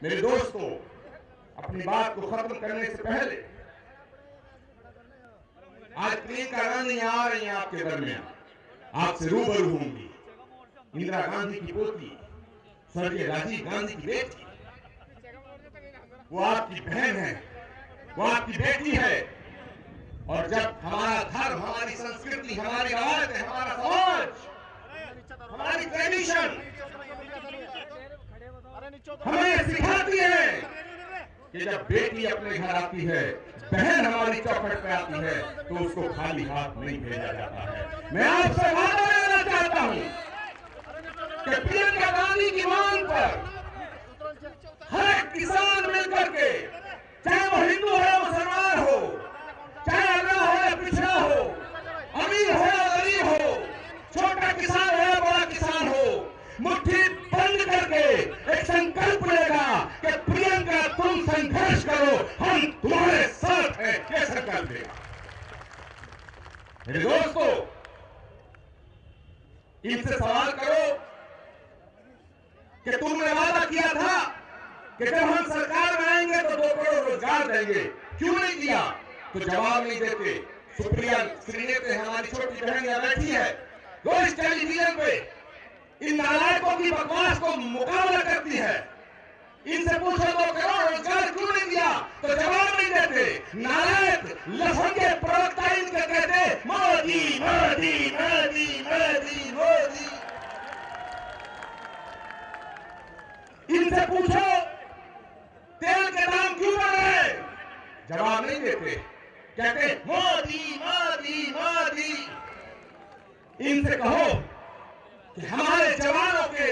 मेरे दोस्तों, अपनी बात को खत्म करने से पहले आज प्रियंका गांधी यहाँ आ रही हैं आपके दरमियान, आपसे रूबरू होंगी। इंदिरा गांधी की पोती, स्वर्गीय राजीव गांधी की बेटी, वो आपकी बहन है, वो आपकी बेटी है। और जब हमारा धर्म, हमारी संस्कृति, हमारी आवाज, हमारा समाज, हमारी ट्रेडिशन हमें सिखाती है कि जब बेटी अपने घर आती है, बहन हमारी चौखट पे आती है, तो उसको खाली हाथ नहीं भेजा जाता है। मैं आपसे वादा करना चाहता हूं कि प्रियंका गांधी की मांग पर हर एक किसान मिलकर के, चाहे वो हिंदू हो या मुसलमान हो, चाहे अगड़ा हो या पिछड़ा हो, अमीर हो या गरीब हो, छोटा किसान हो या बड़ा किसान हो, मुट्ठी बंद करके एक संकल्प लेगा कि प्रियंका तुम संघर्ष करो, हम तुम्हारे साथ हैं, ये संकल्प लेगा। मेरे दोस्तों, इनसे सवाल करो कि तुमने वादा किया था कि जब हम सरकार में आएंगे तो 2 करोड़ रोजगार देंगे, क्यों नहीं दिया? तो जवाब नहीं देते। सुप्रिया श्रीनेत्र हमारी छोटी बहन यहाँ बैठी है, वो इस टेलीविजन पे इन नालायकों की बकवास को मुकाबला करती है। इनसे पूछो 2 करोड़ रोजगार क्यों नहीं दिया, तो जवाब नहीं देते। नालायक लफंगे प्रवक्ता इनके कहते मोदी मोदी मोदी मोदी मोदी। इनसे पूछो तेल के दाम क्यों बढ़ रहे, जवाब नहीं देते, कहते मोदी मोदी मोदी। इनसे कहो कि हमारे जवानों के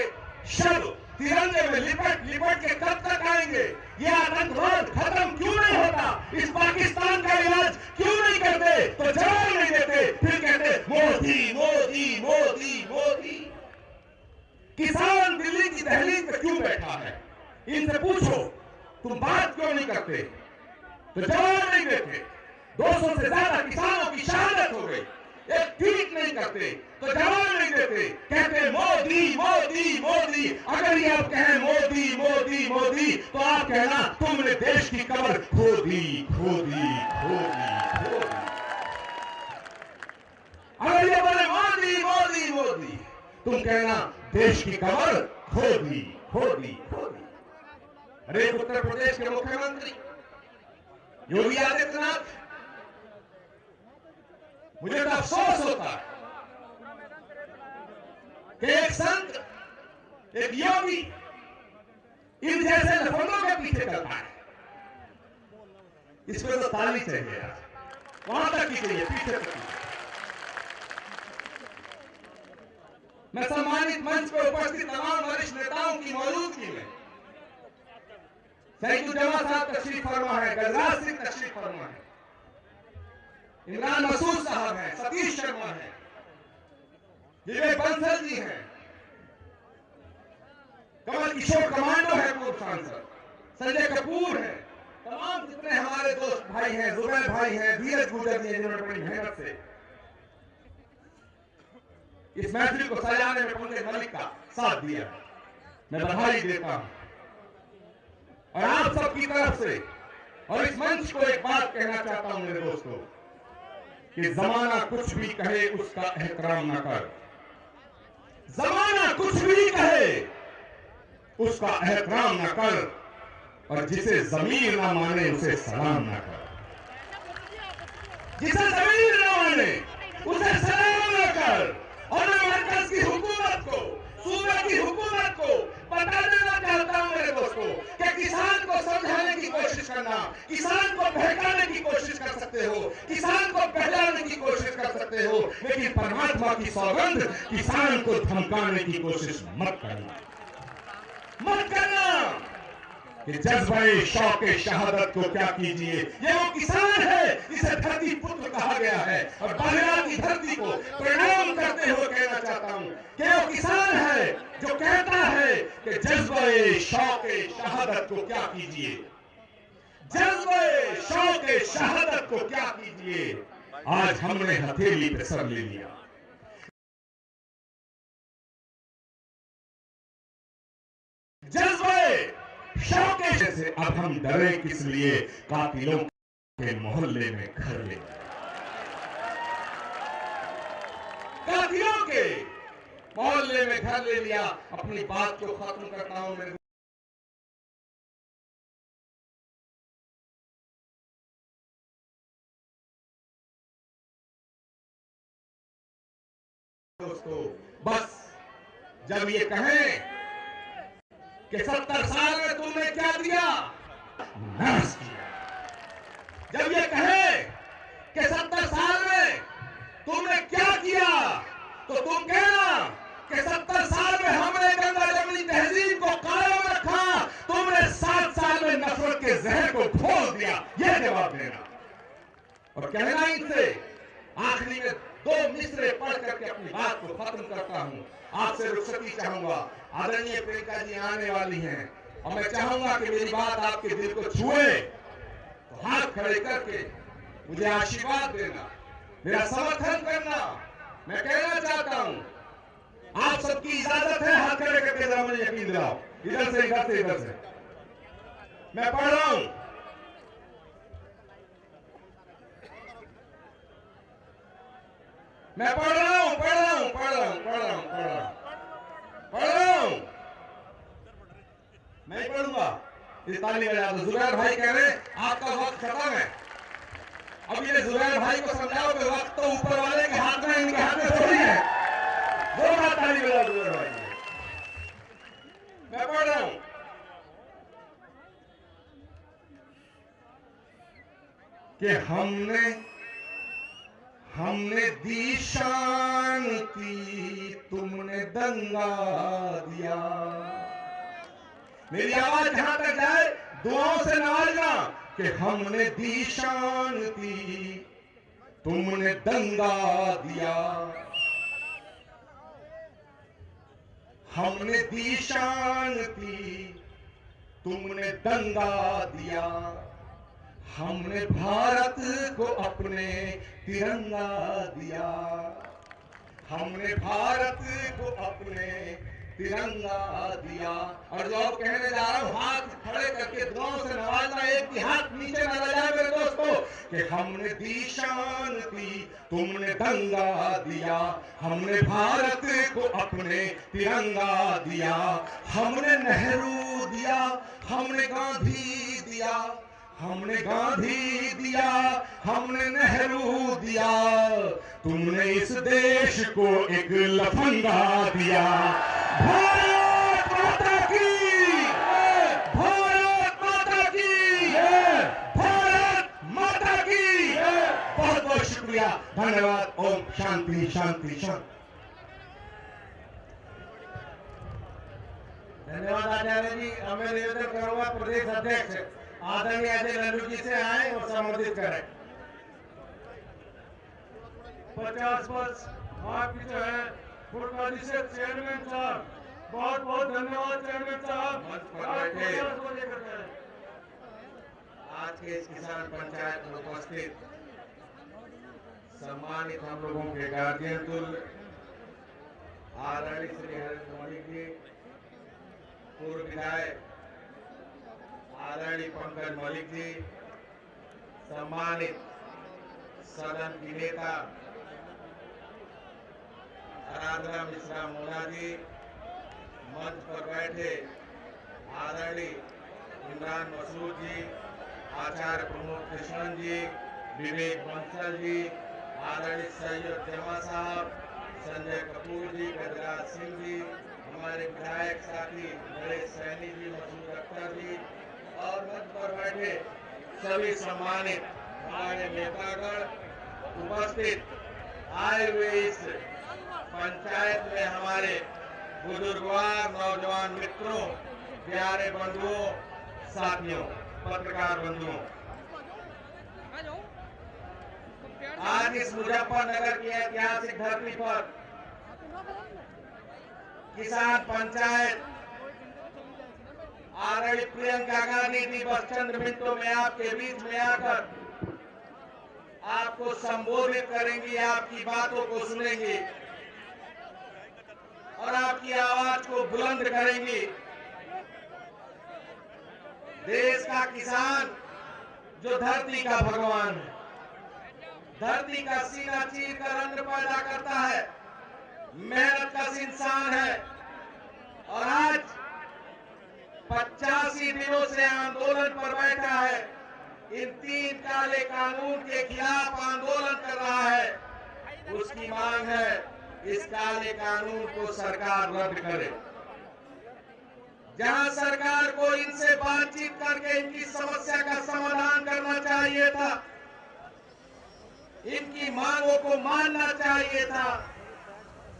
शव तिरंगे में लिपट लिपट के कब तक आएंगे, ये आतंकवाद खत्म क्यों नहीं होता, इस पाकिस्तान का इलाज क्यों नहीं करते, तो जवाब नहीं देते। फिर कहते मोदी मोदी मोदी मोदी। किसान दिल्ली की दहलीज पे क्यों बैठा है, इनसे पूछो तुम बात क्यों नहीं करते, तो जवाब नहीं देते। 200 से ज्यादा किसानों की शहादत हो गई, एक ट्वीट नहीं करते, तो जवाब नहीं देते, कहते मोदी मोदी मोदी। अगर ये आप कहें मोदी मोदी मोदी, तो आप कहना तुमने देश की कमर खोदी खोदी खोदी खोदी। अगर ये बोले मोदी मोदी मोदी, तुम कहना देश की कमर खोदी खोदी खोदी। अरे उत्तर प्रदेश के मुख्यमंत्री योगी आदित्यनाथ, मुझे तो अफसोस होता है कि एक संत, एक योगी इन जैसे लफंगों के पीछे चलता है। इसमें तो ताली चाहिए, वहां तक की चाहिए, पीछे तक की। मैं सम्मानित मंच पर उपस्थित तमाम वरिष्ठ नेताओं की मौजूदगी में सईदुज्जमा साहब तशरीफ फरमा है, गजराज सिंह तशरीफ फरमा है, इमरान मसूद साहब हैं, सतीश शर्मा हैं, विवेक बंसल जी हैं, कमल किशोर कमांडो है पूर्व सांसद, संजय कपूर है, तमाम जितने हमारे दोस्त भाई हैं, जुबैर भाई हैं, धीरज गुजर जी, जिन्होंने बड़ी मेहनत से इस महफिल को सजाने में पंकज मलिक का साथ दिया, मैं बधाई देता हूं। और आप सबकी तरफ से और इस मंच को एक बात कहना चाहता हूं मेरे दोस्तों, कि जमाना कुछ भी कहे उसका एहतराम न कर, जमाना कुछ भी कहे उसका एहतराम न कर, और जिसे जमीर ना माने उसे सलाम न कर, जिसे जमीर ना माने उसे सलाम न कर। और मैं मरकज की हुकूमत को, सूबे की हुकूमत को बता देना चाहता हूं मेरे दोस्तों कि किसान को समझाने की कोशिश करना, किसान को बहकाने की कोशिश कर सकते हो, किसान को बहलाने की कोशिश कर सकते हो, लेकिन परमात्मा की सौगंध किसान को धमकाने की कोशिश मत करना, मत करना। कि जज्बे शौक़े शहादत को क्या कीजिए, ये वो किसान है, इसे धरती पुत्र कहा गया है। और बहरा की धरती को प्रणाम करते हुए कहना चाहता हूं कि वो किसान है जो कहता है कि जज्बे शौक़े शहादत को क्या कीजिए, जज्बे शौक़े शहादत को क्या कीजिए। आज हमने हथेली पे सर ले लिया, जज्बे शौक़े से अब हम डरे किस लिए, कातिलों के मोहल्ले में घर ले, कातिलों के मोहल्ले में घर ले लिया। अपनी बात को खत्म करता हूं मेरे दोस्तों। बस जब ये कहें कि 70 साल में तुमने क्या दिया, नाश किया, जब ये कहे कि 70 साल में तुमने क्या किया, तो तुम कहना कि 70 साल में हमने गंगा जमुनी तहजीब को कायम रखा, तुमने 7 साल में नफरत के जहर को खोल दिया। यह जवाब देना और कहना इनसे। आखिरी में 2 मिसरे पढ़ करके अपनी बात को खत्म करता हूं। आपसे रुखसती चाहूंगा। आदरणीय प्रियंका जी आने वाली हैं और मैं चाहूंगा कि मेरी बात आपके दिल को छुए, तो हाथ खड़े करके मुझे आशीर्वाद देना, मेरा समर्थन करना। मैं कहना चाहता हूं, आप सबकी इजाजत है, हाथ खड़े करके जरा मुझे यकीन दिलाओ। इधर से इधर से इधर से मैं पढ़ रहा हूं। मैं पढ़ रहा हूं, पढ़ रहा हूं, पढ़ रहा हूं, पढ़ रहा हूं, पढ़ रहा हूं, पढ़ रहा हूं। मैं ही पढ़ूंगा। इस ताली बजा दो। जुबैर भाई कह रहे आपका वक्त खत्म है। अब ये जुबैर भाई को समझाओ कि वक्त तो ऊपर वाले के हाथ में, इनके हाथ में थोड़ी है। जोरदार ताली बजा जुबैर भाई। मैं पढ़ रहा हूं कि हमने दी शांति, तुमने दंगा दिया। मेरी आवाज जहां तक जाए दुआओं से नवाजना कि हमने दी शांति, तुमने दंगा दिया। हमने दी शांति, तुमने दंगा दिया। हमने भारत को अपने तिरंगा दिया। हमने भारत को अपने तिरंगा दिया। और जो कहने जा रहा हूं, हाथ खड़े करके दुआओं से नवाजना, एक भी हाथ नीचे न रह जाए मेरे दोस्तों, कि हमने दी शांति, तुमने दंगा दिया। हमने भारत को अपने तिरंगा दिया। हमने नेहरू दिया, हमने गांधी दिया, हमने गांधी दिया, हमने नेहरू दिया। तुमने इस देश को एक लफंगा दिया। भारत माता की, भारत माता की, भारत माता की। बहुत बहुत शुक्रिया, धन्यवाद। ओम शांति शांति शांति। धन्यवाद आचार्य जी। मैं निवेदन करूंगा प्रदेश अध्यक्ष आदरणीय अजय लल्लू जी से आए और संबोधित करें। 50 वर्ष आपकी जो है फुटबाजी से चेयरमैन साहब, बहुत बहुत धन्यवाद चेयरमैन साहब। आज के इस किसान पंचायत में उपस्थित सम्मानित हम लोगों के गार्जियन तुल्य आदरणीय श्री हरीश मलिक जी, पूर्व विधायक आदरणीय पंकज मलिक जी, सम्मानित सदन की नेता आराधना मिश्रा मोना जी, मंच पर बैठे आदरणीय इमरान मसूद जी, आचार्य प्रमोद कृष्णन जी, विवेक बंसल जी, आदरणीय सैयद जमा साहब, संजय कपूर जी, गजराज सिंह जी, हमारे विधायक साथी नरेश सैनी जी, मसूद अख्तर जी और मंच पर बैठे सभी सम्मानित हमारे नेतागण, उपस्थित आए हुए इस पंचायत में हमारे बुजुर्गवार नौजवान मित्रों, प्यारे बंधुओं, साथियों, पत्रकार बंधुओं, आज इस मुजफ्फरनगर की ऐतिहासिक धरती पर किसान पंचायत आदरणीय प्रियंका गांधी जी बस चंद मिनटों में आपके बीच में आकर आपको संबोधित करेंगी, आपकी बातों को सुनेंगी और आपकी आवाज को बुलंद करेंगी। देश का किसान जो धरती का भगवान है, धरती का सीना चीर कर अन्न पैदा करता है, मेहनत का इंसान है। और आज 85 दिनों से आंदोलन पर बैठा है, इन 3 काले कानून के खिलाफ आंदोलन कर रहा है। उसकी मांग है इस काले कानून को सरकार रद्द करे। जहां सरकार को इनसे बातचीत करके इनकी समस्या का समाधान करना चाहिए था, इनकी मांगों को मानना चाहिए था,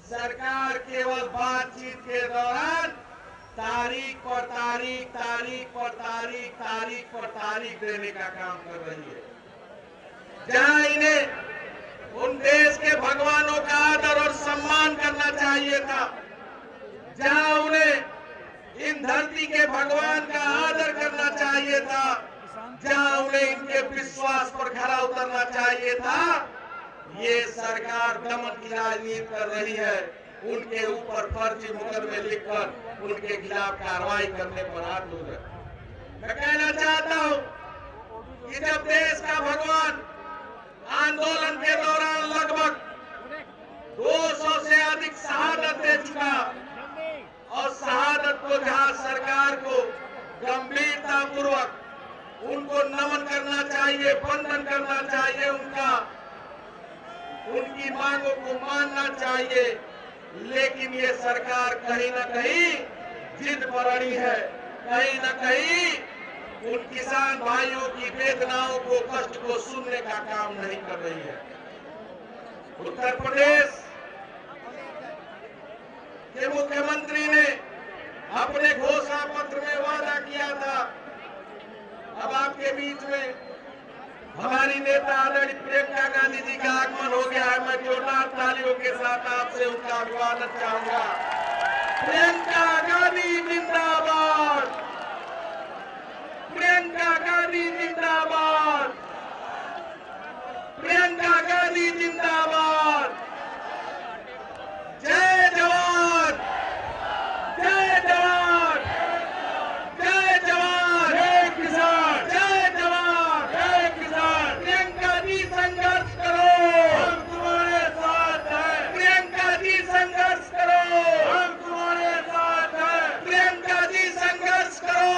सरकार केवल बातचीत के दौरान तारीख पर तारीख, तारीख पर तारीख, तारीख पर तारीख देने का काम कर रही है। जहां इन्हें उन देश के भगवानों का आदर और सम्मान करना चाहिए था, जहां उन्हें इन धरती के भगवान का आदर करना चाहिए था, जहां उन्हें इनके विश्वास पर खरा उतरना चाहिए था, ये सरकार दमन की राजनीति कर रही है। उनके ऊपर फर्जी मुकदमे लिखकर उनके खिलाफ कार्रवाई करने पर आतुर है। मैं कहना चाहता हूं कि जब देश का भगवान आंदोलन के दौरान लगभग 200 से अधिक शहादत दे चुका, और शहादत को जहां सरकार को गंभीरता पूर्वक उनको नमन करना चाहिए, वंदन करना चाहिए, उनकी मांगों को मानना चाहिए, लेकिन ये सरकार कहीं न कहीं जिद पर अड़ी है, कहीं न कहीं उन किसान भाइयों की वेदनाओं को, कष्ट को सुनने का काम नहीं कर रही है। उत्तर प्रदेश के मुख्यमंत्री ने अपने घोषणा पत्र में वादा किया था, अब आपके बीच में हमारी नेता आदरणीय प्रियंका गांधी जी का आगमन हो गया है। मैं जोरदार तालियों के साथ आपसे उनका अभिवादन चाहूंगा। प्रियंका गांधी जिंदाबाद, प्रियंका गांधी जिंदाबाद, प्रियंका गांधी जिंदाबाद। जय जवान, जय जवान, जय जवान, जय किसान, जय जवान, जय किसान। प्रियंका जी संघर्ष करो, हम तुम्हारे साथ हैं। प्रियंका जी संघर्ष करो, हम तुम्हारे साथ हैं। प्रियंका जी संघर्ष करो,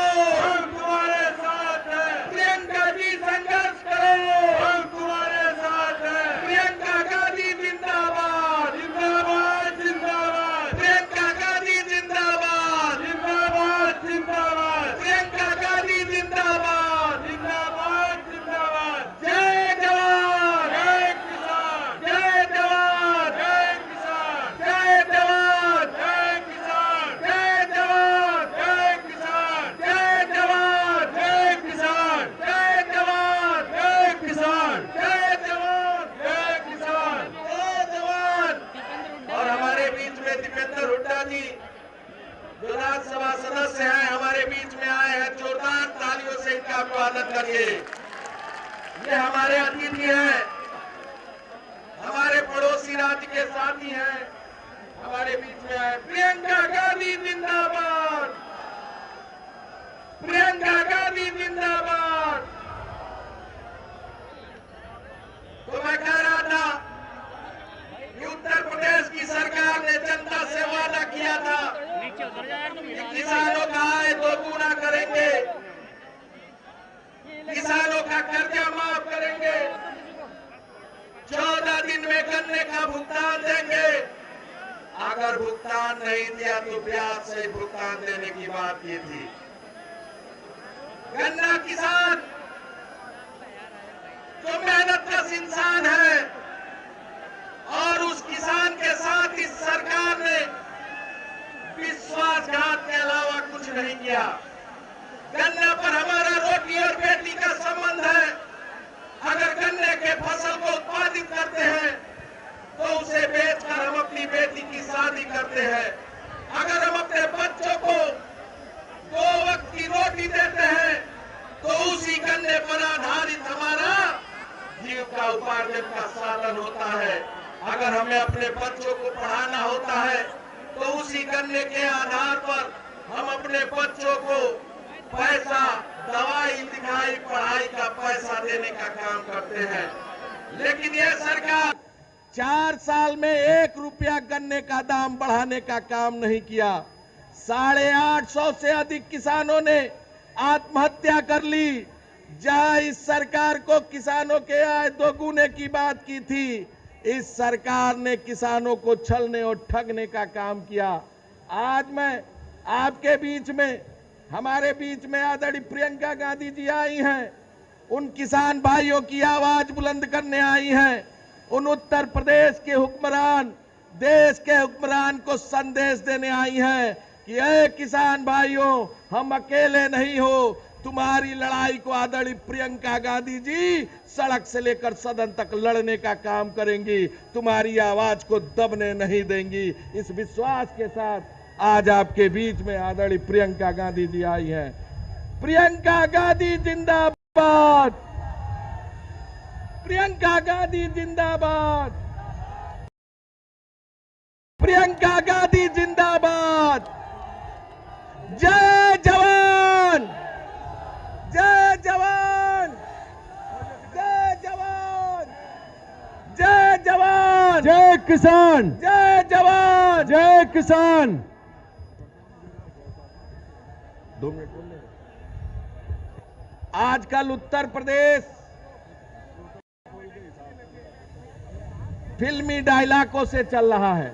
हम तुम्हारे साथ हैं। प्रियंका जी संघर्ष करो, हम तुम्हारे साथ हैं। प्रियंका गांधी जिंदाबाद, जिंदाबाद, जिंदाबाद। प्रियंका गांधी जिंदाबाद, जिंदाबाद, जिंदाबाद। प्रियंका गांधी जिंदाबाद, जिंदाबाद, जिंदाबाद। जय जवान, जय किसान, जय जवान, जय किसान, जय जवान, जय किसान, जय जवान, जय किसान, जय जवान, जय किसान, जय जवान, जय किसान, जय जवान, जय किसान, जय जवान। और हमारे बीच में दीपेंद्र हुड्डा जी जो राज्यसभा सदस्य हैं, हमारे बीच में आए हैं। जोरदार तालियों से इनका अभिवादन करिए। ये हमारे अतिथि हैं, हमारे पड़ोसी राज्य के साथी हैं, हमारे बीच में आए। प्रियंका गांधी जिंदाबाद, प्रियंका गांधी जिंदाबाद। तो मैं कह रहा था कि उत्तर प्रदेश की सरकार ने जनता से वादा किया था कि किसानों का आय दोगुना करेंगे, किसानों का कर्जा माफ करेंगे, 14 दिन में गन्ने का भुगतान देंगे। अगर भुगतान नहीं दिया तो ब्याज से भुगतान देने की बात की थी। गन्ना किसान जो मेहनतकश इंसान है, और उस किसान के साथ इस सरकार ने विश्वासघात के अलावा कुछ नहीं किया। गन्ना पर हमारा रोटी और बेटी का संबंध है। अगर गन्ने के फसल को उत्पादित करते हैं तो उसे बेचकर हम अपनी बेटी की शादी करते हैं। अगर हम अपने बच्चों को 2 वक्त की रोटी देते हैं तो उसी गन्ने पर आधारित हमारा जीविका उपार्जन का साधन होता है। अगर हमें अपने बच्चों को पढ़ाना होता है तो उसी गन्ने के आधार पर हम अपने बच्चों को पैसा, दवा करते हैं, लेकिन यह सरकार 4 साल में 1 रुपया गन्ने का दाम बढ़ाने का काम नहीं किया। 850 से अधिक किसानों ने आत्महत्या कर ली। जहां इस सरकार को किसानों के आय दोगुने की बात की थी, इस सरकार ने किसानों को छलने और ठगने का काम किया। आज मैं आपके बीच में, हमारे बीच में आदरणीय प्रियंका गांधी जी आई हैं। उन किसान भाइयों की आवाज बुलंद करने आई हैं। उन उत्तर प्रदेश के हुक्मरान, देश के हुक्मरान को संदेश देने आई हैं कि ऐ किसान भाइयों, हम अकेले नहीं हो, तुम्हारी लड़ाई को आदरणीय प्रियंका गांधी जी सड़क से लेकर सदन तक लड़ने का काम करेंगी, तुम्हारी आवाज को दबने नहीं देंगी। इस विश्वास के साथ आज आपके बीच में आदरणीय प्रियंका गांधी जी आई हैं। प्रियंका गांधी जिंदाबाद, प्रियंका गांधी जिंदाबाद, प्रियंका गांधी जिंदाबाद। जय जवान, जय जवान, जय जवान, जय जवान, जय किसान, जय जवान, जय किसान। 2 मिनट बोलने। आजकल उत्तर प्रदेश फिल्मी डायलॉगों से चल रहा है।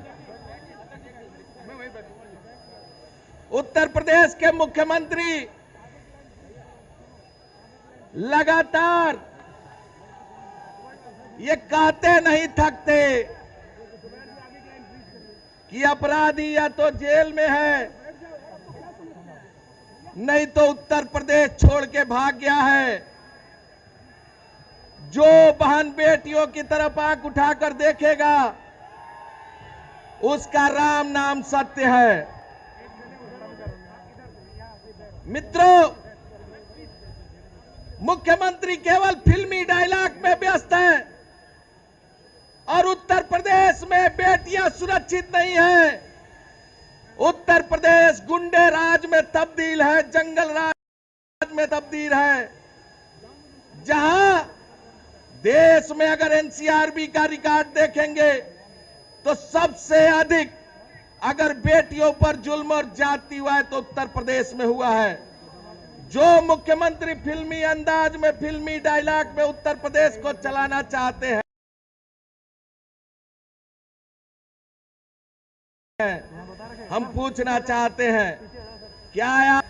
उत्तर प्रदेश के मुख्यमंत्री लगातार ये कहते नहीं थकते कि अपराधी या तो जेल में है, नहीं तो उत्तर प्रदेश छोड़ के भाग गया है। जो बहन बेटियों की तरफ आंख उठाकर देखेगा, उसका राम नाम सत्य है। मित्रों, मुख्यमंत्री केवल फिल्मी डायलॉग में व्यस्त है और उत्तर प्रदेश में बेटियां सुरक्षित नहीं हैं। उत्तर प्रदेश गुंडे राज में तब्दील है, जंगल राज में तब्दील है। जहां देश में अगर एनसीआरबी का रिकॉर्ड देखेंगे तो सबसे अधिक अगर बेटियों पर जुल्म और जाति हुआ है तो उत्तर प्रदेश में हुआ है। जो मुख्यमंत्री फिल्मी अंदाज में, फिल्मी डायलॉग में उत्तर प्रदेश को चलाना चाहते हैं, हम पूछना चाहते हैं, क्या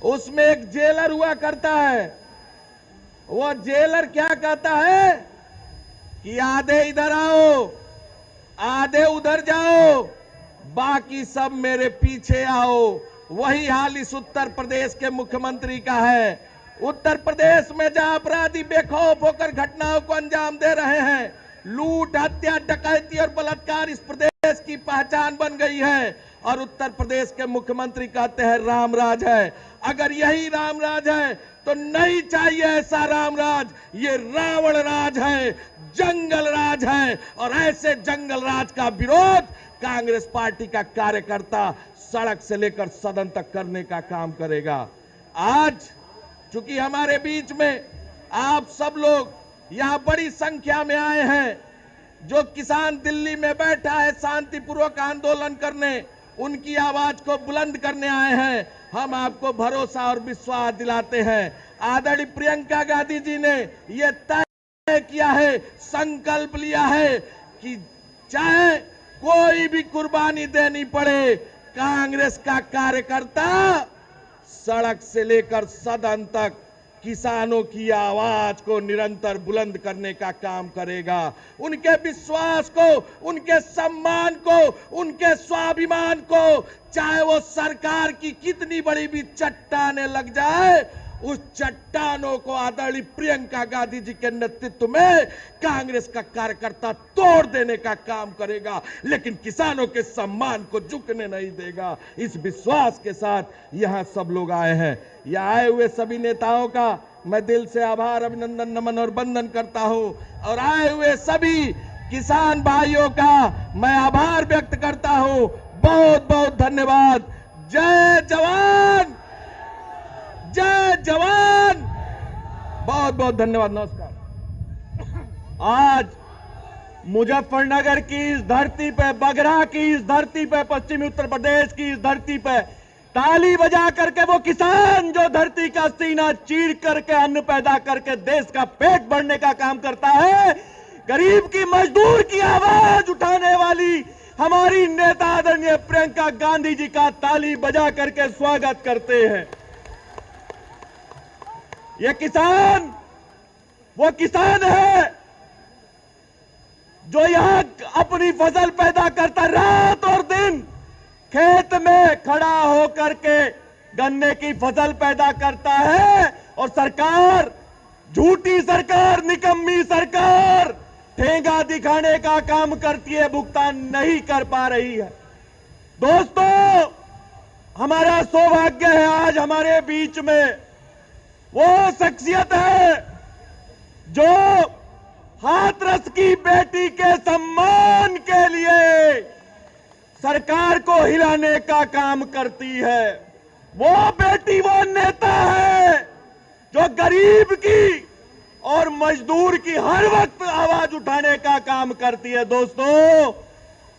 उसमें एक जेलर हुआ करता है, वो जेलर क्या कहता है कि आधे इधर आओ, आधे उधर जाओ, बाकी सब मेरे पीछे आओ। वही हाल इस उत्तर प्रदेश के मुख्यमंत्री का है। उत्तर प्रदेश में जहां अपराधी बेखौफ होकर घटनाओं को अंजाम दे रहे हैं, लूट, हत्या, डकैती और बलात्कार इस प्रदेश की पहचान बन गई है और उत्तर प्रदेश के मुख्यमंत्री कहते हैं राम राज है। अगर यही राम राज है तो नहीं चाहिए ऐसा राम राज, ये रावण राज है, जंगल राज है। और ऐसे जंगल राज का विरोध कांग्रेस पार्टी का कार्यकर्ता सड़क से लेकर सदन तक करने का काम करेगा। आज चूंकि हमारे बीच में आप सब लोग यहां बड़ी संख्या में आए हैं, जो किसान दिल्ली में बैठा है शांतिपूर्वक आंदोलन करने, उनकी आवाज को बुलंद करने आए हैं। हम आपको भरोसा और विश्वास दिलाते हैं, आदरणीय प्रियंका गांधी जी ने यह तय किया है, संकल्प लिया है कि चाहे कोई भी कुर्बानी देनी पड़े, कांग्रेस का कार्यकर्ता सड़क से लेकर सदन तक किसानों की आवाज को निरंतर बुलंद करने का काम करेगा। उनके विश्वास को, उनके सम्मान को, उनके स्वाभिमान को, चाहे वो सरकार की कितनी बड़ी भी चट्टानें लग जाए, उस चट्टानों को आदरणीय प्रियंका गांधी जी के नेतृत्व में कांग्रेस का कार्यकर्ता तोड़ देने का काम करेगा, लेकिन किसानों के सम्मान को झुकने नहीं देगा। इस विश्वास के साथ यहां सब लोग आए हैं। यहाँ आए हुए सभी नेताओं का मैं दिल से आभार, अभिनंदन, नमन और वंदन करता हूं और आए हुए सभी किसान भाइयों का मैं आभार व्यक्त करता हूं। बहुत बहुत धन्यवाद। जय जवान, जय जवान। बहुत बहुत बहुत धन्यवाद। नमस्कार। आज मुजफ्फरनगर की इस धरती पे, बगरा की इस धरती पे, पश्चिमी उत्तर प्रदेश की इस धरती पे ताली बजा करके वो किसान जो धरती का सीना चीर करके अन्न पैदा करके देश का पेट भरने का काम करता है, गरीब की, मजदूर की आवाज उठाने वाली हमारी नेता आदरणीय प्रियंका गांधी जी का ताली बजा करके स्वागत करते हैं। ये किसान वो किसान है जो यहां अपनी फसल पैदा करता, रात और दिन खेत में खड़ा होकर के गन्ने की फसल पैदा करता है, और सरकार, झूठी सरकार, निकम्मी सरकार ठेंगा दिखाने का काम करती है, भुगतान नहीं कर पा रही है। दोस्तों, हमारा सौभाग्य है आज हमारे बीच में वो शख्सियत है जो हाथरस की बेटी के सम्मान के लिए सरकार को हिलाने का काम करती है। वो बेटी, वो नेता है जो गरीब की और मजदूर की हर वक्त आवाज उठाने का काम करती है। दोस्तों,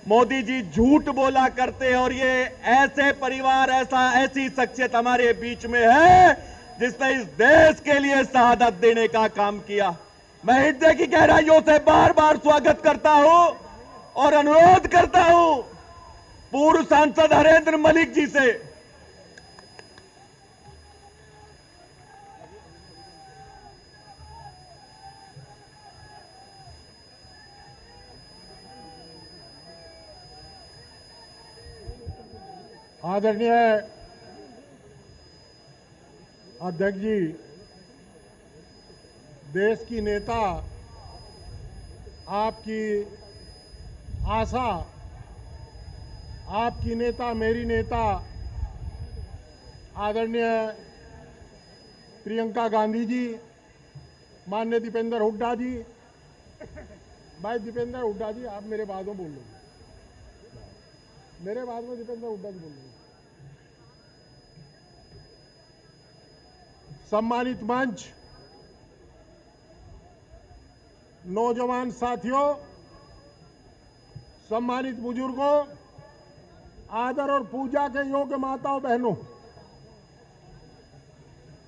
मोदी जी झूठ बोला करते हैं, और ये ऐसे परिवार, ऐसी शख्सियत हमारे बीच में है जिसने इस देश के लिए शहादत देने का काम किया। मैं हृदय की गहराइयों से बार बार स्वागत करता हूं और अनुरोध करता हूं पूर्व सांसद हरेंद्र मलिक जी से, आदरणीय अध्यक्ष जी, देश की नेता, आपकी आशा, आपकी नेता, मेरी नेता आदरणीय प्रियंका गांधी जी, माननीय दीपेंद्र हुड्डा जी, भाई दीपेंद्र हुड्डा जी आप मेरे बाद में बोल लो, मेरे बाद में दीपेंद्र हुड्डा जी बोल लो। सम्मानित मंच, नौजवान साथियों, सम्मानित बुजुर्गों, आदर और पूजा के योग्य माताओं बहनों,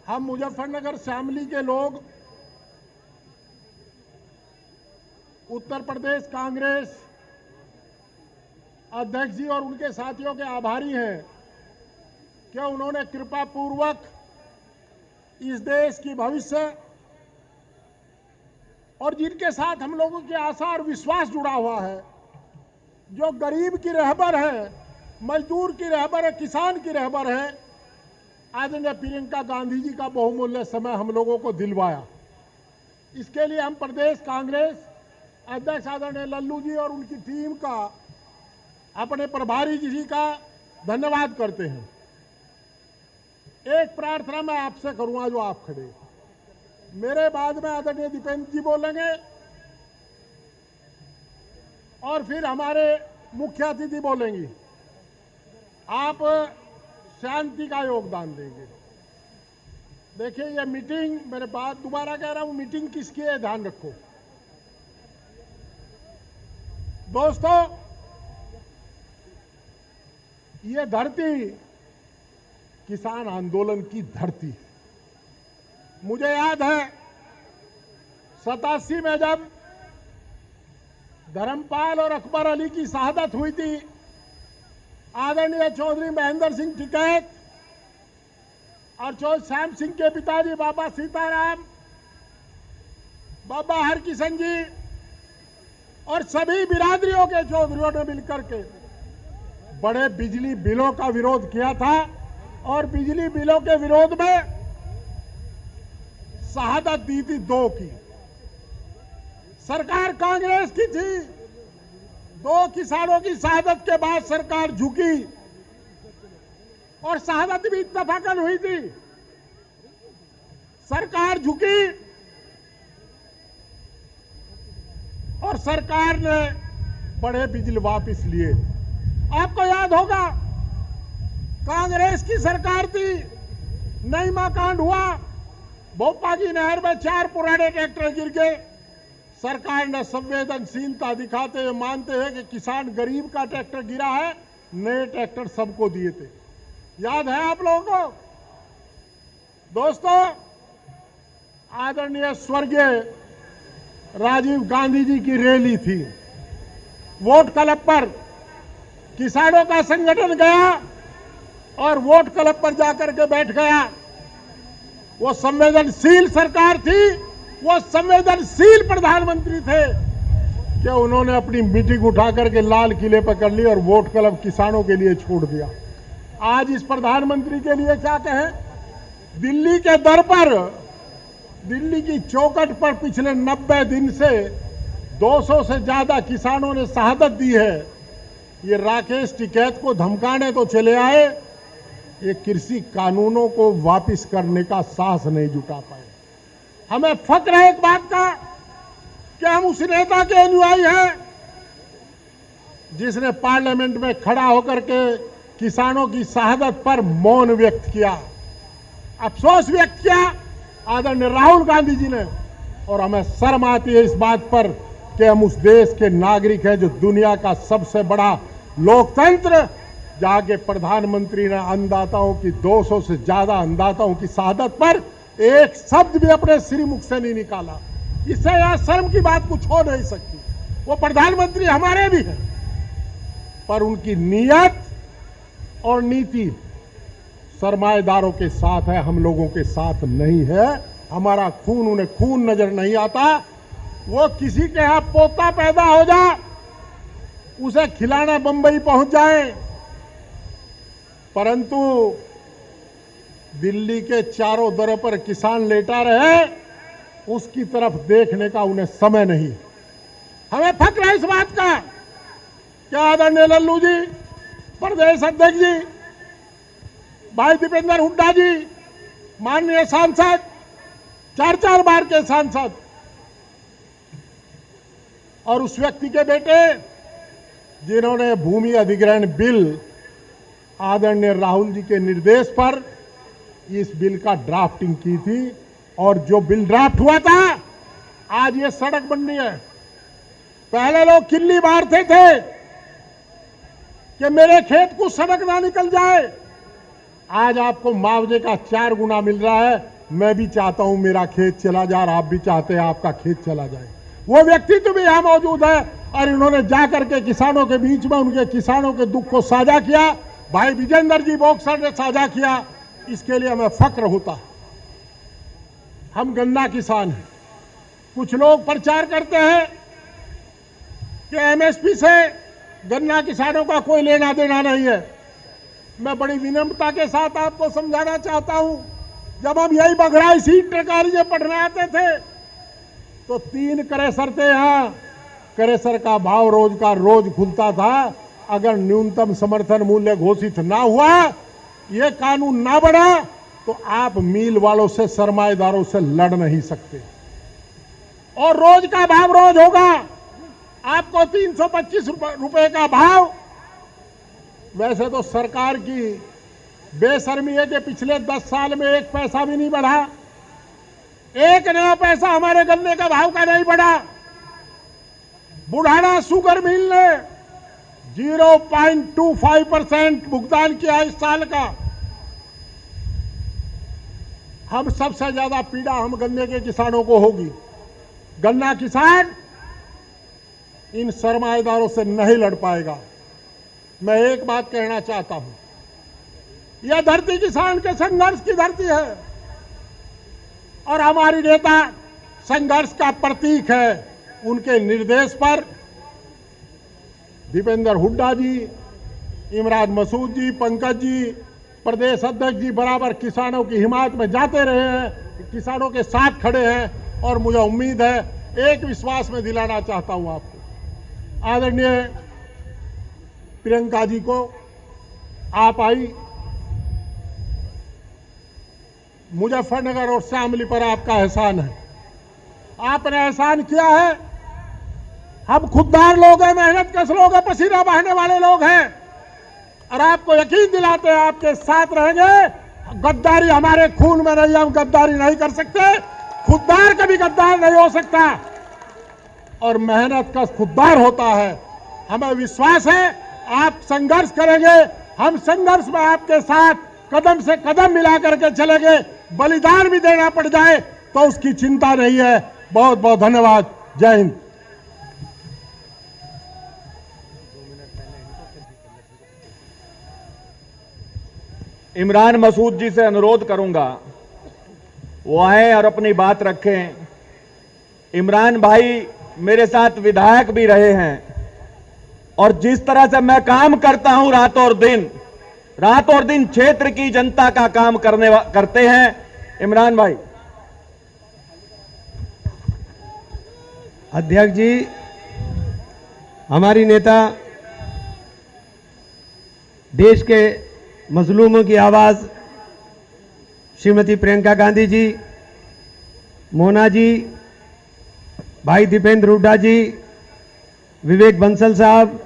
हम मुजफ्फरनगर शामली के लोग उत्तर प्रदेश कांग्रेस अध्यक्ष जी और उनके साथियों के आभारी हैं कि उन्होंने कृपा पूर्वक इस देश की भविष्य और जिनके साथ हम लोगों की आशा और विश्वास जुड़ा हुआ है, जो गरीब की रहबर है, मजदूर की रहबर है, किसान की रहबर है, आदरणीय प्रियंका गांधी जी का बहुमूल्य समय हम लोगों को दिलवाया। इसके लिए हम प्रदेश कांग्रेस अध्यक्ष आदरणीय लल्लू जी और उनकी टीम का, अपने प्रभारी जी का धन्यवाद करते हैं। एक प्रार्थना मैं आपसे करूंगा, जो आप खड़े, मेरे बाद में आदरणीय दीपेंद्र जी बोलेंगे और फिर हमारे मुख्य अतिथि बोलेंगी। आप शांति का योगदान देंगे। देखिए, ये मीटिंग, मेरे बात दोबारा कह रहा हूं, मीटिंग किसकी है ध्यान रखो। दोस्तों, ये धरती किसान आंदोलन की धरती। मुझे याद है 87 में जब धर्मपाल और अकबर अली की शहादत हुई थी, आदरणीय चौधरी महेंद्र सिंह टिकैत और चौधरी श्याम सिंह के पिताजी बाबा सीताराम, बाबा हरकिशन जी और सभी बिरादरियों के चौधरियों ने मिलकर के बड़े बिजली बिलों का विरोध किया था, और बिजली बिलों के विरोध में शहादत दी थी 2 की। सरकार कांग्रेस की थी। 2 किसानों की शहादत के बाद सरकार झुकी और शहादत भी इत्तफाकन हुई थी। सरकार झुकी और सरकार ने बड़े बिजली वापस लिए। आपको याद होगा, कांग्रेस की सरकार थी, नईमा कांड हुआ, भोपा की नहर में 4 पुराने ट्रैक्टर गिर गए। सरकार ने संवेदनशीलता दिखाते हुए मानते हैं कि किसान गरीब का ट्रैक्टर गिरा है, नए ट्रैक्टर सबको दिए थे। याद है आप लोगों को? दोस्तों, आदरणीय स्वर्गीय राजीव गांधी जी की रैली थी। वोट क्लब पर किसानों का संगठन गया और वोट क्लब पर जाकर के बैठ गया। वो संवेदनशील सरकार थी, वो संवेदनशील प्रधानमंत्री थे कि उन्होंने अपनी मीटिंग उठा करके लाल किले पर कर ली और वोट क्लब किसानों के लिए छोड़ दिया। आज इस प्रधानमंत्री के लिए क्या कहें? दिल्ली के दर पर, दिल्ली की चौखट पर पिछले 90 दिन से 200 से ज्यादा किसानों ने शहादत दी है। ये राकेश टिकैत को धमकाने तो चले आए, ये कृषि कानूनों को वापस करने का साहस नहीं जुटा पाए। हमें फक्र है एक बात का कि हम उस नेता के अनुयायी हैं जिसने पार्लियामेंट में खड़ा होकर के किसानों की शहादत पर मौन व्यक्त किया, अफसोस व्यक्त किया आदरणीय राहुल गांधी जी ने। और हमें शर्म आती है इस बात पर कि हम उस देश के नागरिक हैं जो दुनिया का सबसे बड़ा लोकतंत्र, जहां के प्रधानमंत्री ने अन्नदाताओं की 200 से ज्यादा अन्नदाताओं की शहादत पर एक शब्द भी अपने श्रीमुख से नहीं निकाला। इससे यहां शर्म की बात कुछ हो नहीं सकती। वो प्रधानमंत्री हमारे भी हैं, पर उनकी नीयत और नीति सरमाएदारों के साथ है, हम लोगों के साथ नहीं है। हमारा खून उन्हें खून नजर नहीं आता। वो किसी के यहां पोता पैदा हो जाए, उसे खिलाना बंबई पहुंच जाए, परंतु दिल्ली के चारों दरों पर किसान लेटा रहे, उसकी तरफ देखने का उन्हें समय नहीं। हमें फक्र है इस बात का कि आदरणीय लल्लू जी, प्रदेश अध्यक्ष जी, भाई दीपेंद्र हुड्डा जी, माननीय सांसद, 4 बार के सांसद, और उस व्यक्ति के बेटे जिन्होंने भूमि अधिग्रहण बिल आदरणीय राहुल जी के निर्देश पर इस बिल का ड्राफ्टिंग की थी, और जो बिल ड्राफ्ट हुआ था आज ये सड़क बन रही है। पहले लोग किल्ली मारते थे कि मेरे खेत को सड़क ना निकल जाए, आज आपको मुआवजे का 4 गुना मिल रहा है। मैं भी चाहता हूं मेरा खेत चला जाए और आप भी चाहते हैं आपका खेत चला जाए। वो व्यक्तित्व भी यहां मौजूद है और इन्होंने जाकर के किसानों के बीच में उनके किसानों के दुख को साझा किया। भाई विजेंद्र जी बॉक्सर ने साझा किया, इसके लिए हमें फक्र होता है। हम गन्ना किसान हैं। कुछ लोग प्रचार करते हैं कि एमएसपी से गन्ना किसानों का कोई लेना देना नहीं है। मैं बड़ी विनम्रता के साथ आपको समझाना चाहता हूं, जब हम यही बघराई सीट ट्रकाली में पढ़ने आते थे तो 3 क्रेशर थे यहाँ। क्रेशर का भाव रोज का रोज खुलता था। अगर न्यूनतम समर्थन मूल्य घोषित ना हुआ, ये कानून ना बना, तो आप मिल वालों से, सरमाएदारों से लड़ नहीं सकते। और रोज का भाव रोज होगा। आपको 325 रुपए का भाव, वैसे तो सरकार की बेशर्मी है कि पिछले 10 साल में 1 पैसा भी नहीं बढ़ा, 1 नया पैसा हमारे गन्ने का भाव का नहीं बढ़ा। बुढ़ाना शुगर मिल ने 0.25% भुगतान किया इस साल का। हम सबसे ज्यादा पीड़ा हम गन्ने के किसानों को होगी। गन्ना किसान इन सरमाएदारों से नहीं लड़ पाएगा। मैं एक बात कहना चाहता हूं, यह धरती किसान के संघर्ष की धरती है और हमारी नेता संघर्ष का प्रतीक है। उनके निर्देश पर दीपेंद्र हुड्डा जी, इमरान मसूद जी, पंकज जी, प्रदेश अध्यक्ष जी बराबर किसानों की हिमायत में जाते रहे हैं, किसानों के साथ खड़े हैं। और मुझे उम्मीद है, एक विश्वास में दिलाना चाहता हूं आपको, आदरणीय प्रियंका जी को, आप आई, मुजफ्फरनगर और शामली पर आपका एहसान है। आपने एहसान किया है। हम खुददार लोग हैं, मेहनत कश लोग हैं, पसीना बहाने वाले लोग हैं, और आपको यकीन दिलाते हैं आपके साथ रहेंगे, गद्दारी हमारे खून में नहीं, हम गद्दारी नहीं कर सकते। खुददार कभी गद्दार नहीं हो सकता और मेहनत का खुददार होता है। हमें विश्वास है आप संघर्ष करेंगे, हम संघर्ष में आपके साथ कदम से कदम मिला करके चलेंगे। बलिदान भी देना पड़ जाए तो उसकी चिंता नहीं है। बहुत बहुत धन्यवाद। जय हिंद। इमरान मसूद जी से अनुरोध करूंगा वो आए और अपनी बात रखें। इमरान भाई मेरे साथ विधायक भी रहे हैं और जिस तरह से मैं काम करता हूं रात और दिन क्षेत्र की जनता का काम करते हैं इमरान भाई। अध्यक्ष जी, हमारी नेता देश के मजलूमों की आवाज श्रीमती प्रियंका गांधी जी, मोना जी, भाई दीपेंद्र हुड्डा जी, विवेक बंसल साहब,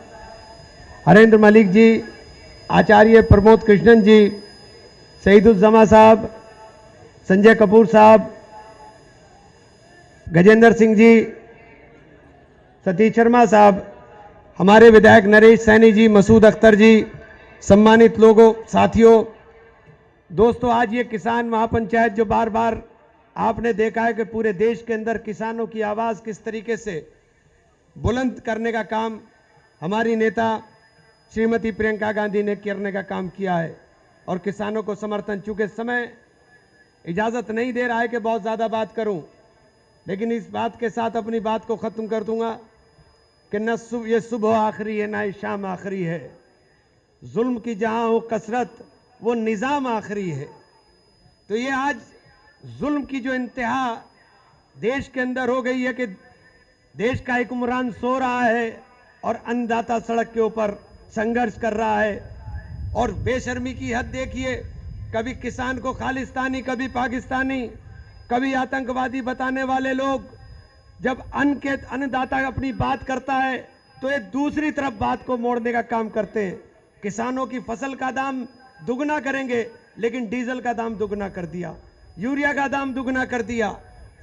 हरेंद्र मलिक जी, आचार्य प्रमोद कृष्णन जी, सईदुज्जमा साहब, संजय कपूर साहब, गजेंद्र सिंह जी, सतीश शर्मा साहब, हमारे विधायक नरेश सैनी जी, मसूद अख्तर जी, सम्मानित लोगों, साथियों, दोस्तों, आज ये किसान महापंचायत जो बार बार आपने देखा है कि पूरे देश के अंदर किसानों की आवाज़ किस तरीके से बुलंद करने का काम हमारी नेता श्रीमती प्रियंका गांधी ने करने का काम किया है और किसानों को समर्थन। चूंकि समय इजाज़त नहीं दे रहा है कि बहुत ज़्यादा बात करूं, लेकिन इस बात के साथ अपनी बात को ख़त्म कर दूंगा कि न ये सुबह आखिरी है, ना ये शाम आखिरी है। जुल्म की जहां हो कसरत, वो निज़ाम आखिरी है। तो ये आज जुल्म की जो इंतहा देश के अंदर हो गई है कि देश का हुक्मरान सो रहा है और अन्नदाता सड़क के ऊपर संघर्ष कर रहा है। और बेशर्मी की हद देखिए, कभी किसान को खालिस्तानी, कभी पाकिस्तानी, कभी आतंकवादी बताने वाले लोग जब अन्नदाता अपनी बात करता है तो ये दूसरी तरफ बात को मोड़ने का काम करते हैं। किसानों की फसल का दाम दुगना करेंगे, लेकिन डीजल का दाम दुगना कर दिया, यूरिया का दाम दुगना कर दिया,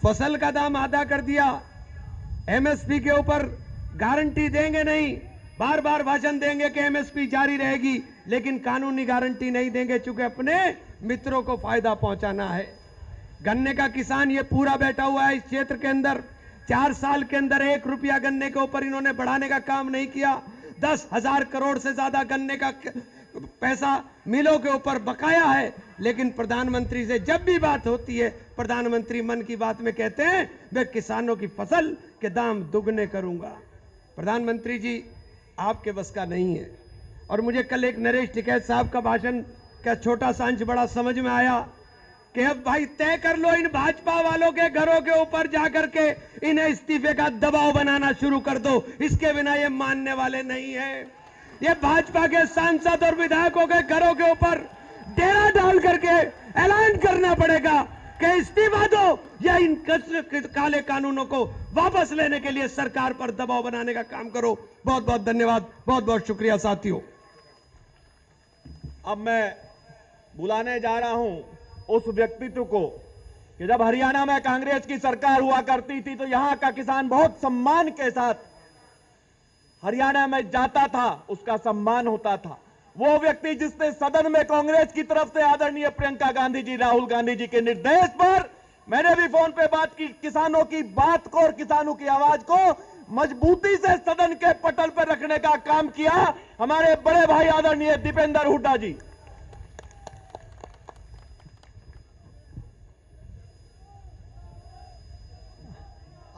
फसल का दाम आधा कर दिया। एमएसपी के ऊपर गारंटी देंगे नहीं, बार बार भाषण देंगे कि एमएसपी जारी रहेगी, लेकिन कानूनी गारंटी नहीं देंगे, चूंकि अपने मित्रों को फायदा पहुंचाना है। गन्ने का किसान ये पूरा बैठा हुआ है इस क्षेत्र के अंदर। 4 साल के अंदर 1 रुपया गन्ने के ऊपर इन्होंने बढ़ाने का काम नहीं किया। 10,000 करोड़ से ज्यादा गन्ने का पैसा मिलों के ऊपर बकाया है। लेकिन प्रधानमंत्री से जब भी बात होती है, प्रधानमंत्री मन की बात में कहते हैं मैं किसानों की फसल के दाम दुगने करूंगा। प्रधानमंत्री जी, आपके बस का नहीं है। और मुझे कल एक नरेश टिकैत साहब का भाषण का छोटा सा अंश बड़ा समझ में आया कि अब भाई तय कर लो, इन भाजपा वालों के घरों के ऊपर जाकर के इन्हें इस्तीफे का दबाव बनाना शुरू कर दो, इसके बिना ये मानने वाले नहीं है। ये भाजपा के सांसद और विधायकों के घरों के ऊपर डेरा डाल करके ऐलान करना पड़ेगा कि इस्तीफा दो या इन काले कानूनों को वापस लेने के लिए सरकार पर दबाव बनाने का काम करो। बहुत बहुत धन्यवाद, बहुत बहुत शुक्रिया साथियों। अब मैं बुलाने जा रहा हूं उस व्यक्तित्व को कि जब हरियाणा में कांग्रेस की सरकार हुआ करती थी तो यहां का किसान बहुत सम्मान के साथ हरियाणा में जाता था, उसका सम्मान होता था। वो व्यक्ति जिसने सदन में कांग्रेस की तरफ से आदरणीय प्रियंका गांधी जी, राहुल गांधी जी के निर्देश पर मैंने भी फोन पे बात की, किसानों की बात को और किसानों की आवाज को मजबूती से सदन के पटल पर रखने का काम किया हमारे बड़े भाई आदरणीय दीपेंद्र हुड्डा जी।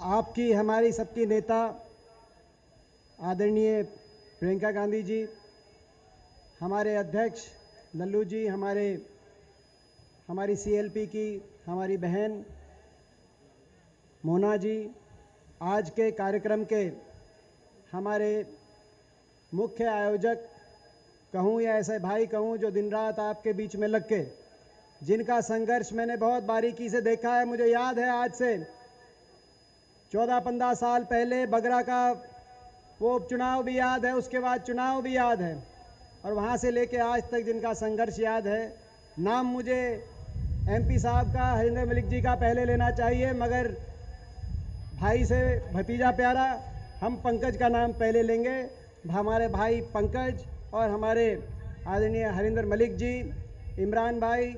आपकी, हमारी सबकी नेता आदरणीय प्रियंका गांधी जी, हमारे अध्यक्ष लल्लू जी, हमारी सीएलपी की हमारी बहन मोना जी, आज के कार्यक्रम के हमारे मुख्य आयोजक कहूँ या ऐसे भाई कहूँ जो दिन रात आपके बीच में लग के, जिनका संघर्ष मैंने बहुत बारीकी से देखा है। मुझे याद है आज से 14-15 साल पहले बगरा का वो उपचुनाव भी याद है, उसके बाद चुनाव भी याद है, और वहाँ से लेके आज तक जिनका संघर्ष याद है। नाम मुझे एमपी साहब का हरिंदर मलिक जी का पहले लेना चाहिए, मगर भाई से भतीजा प्यारा, हम पंकज का नाम पहले लेंगे। हमारे भाई पंकज और हमारे आदरणीय हरिंदर मलिक जी, इमरान भाई,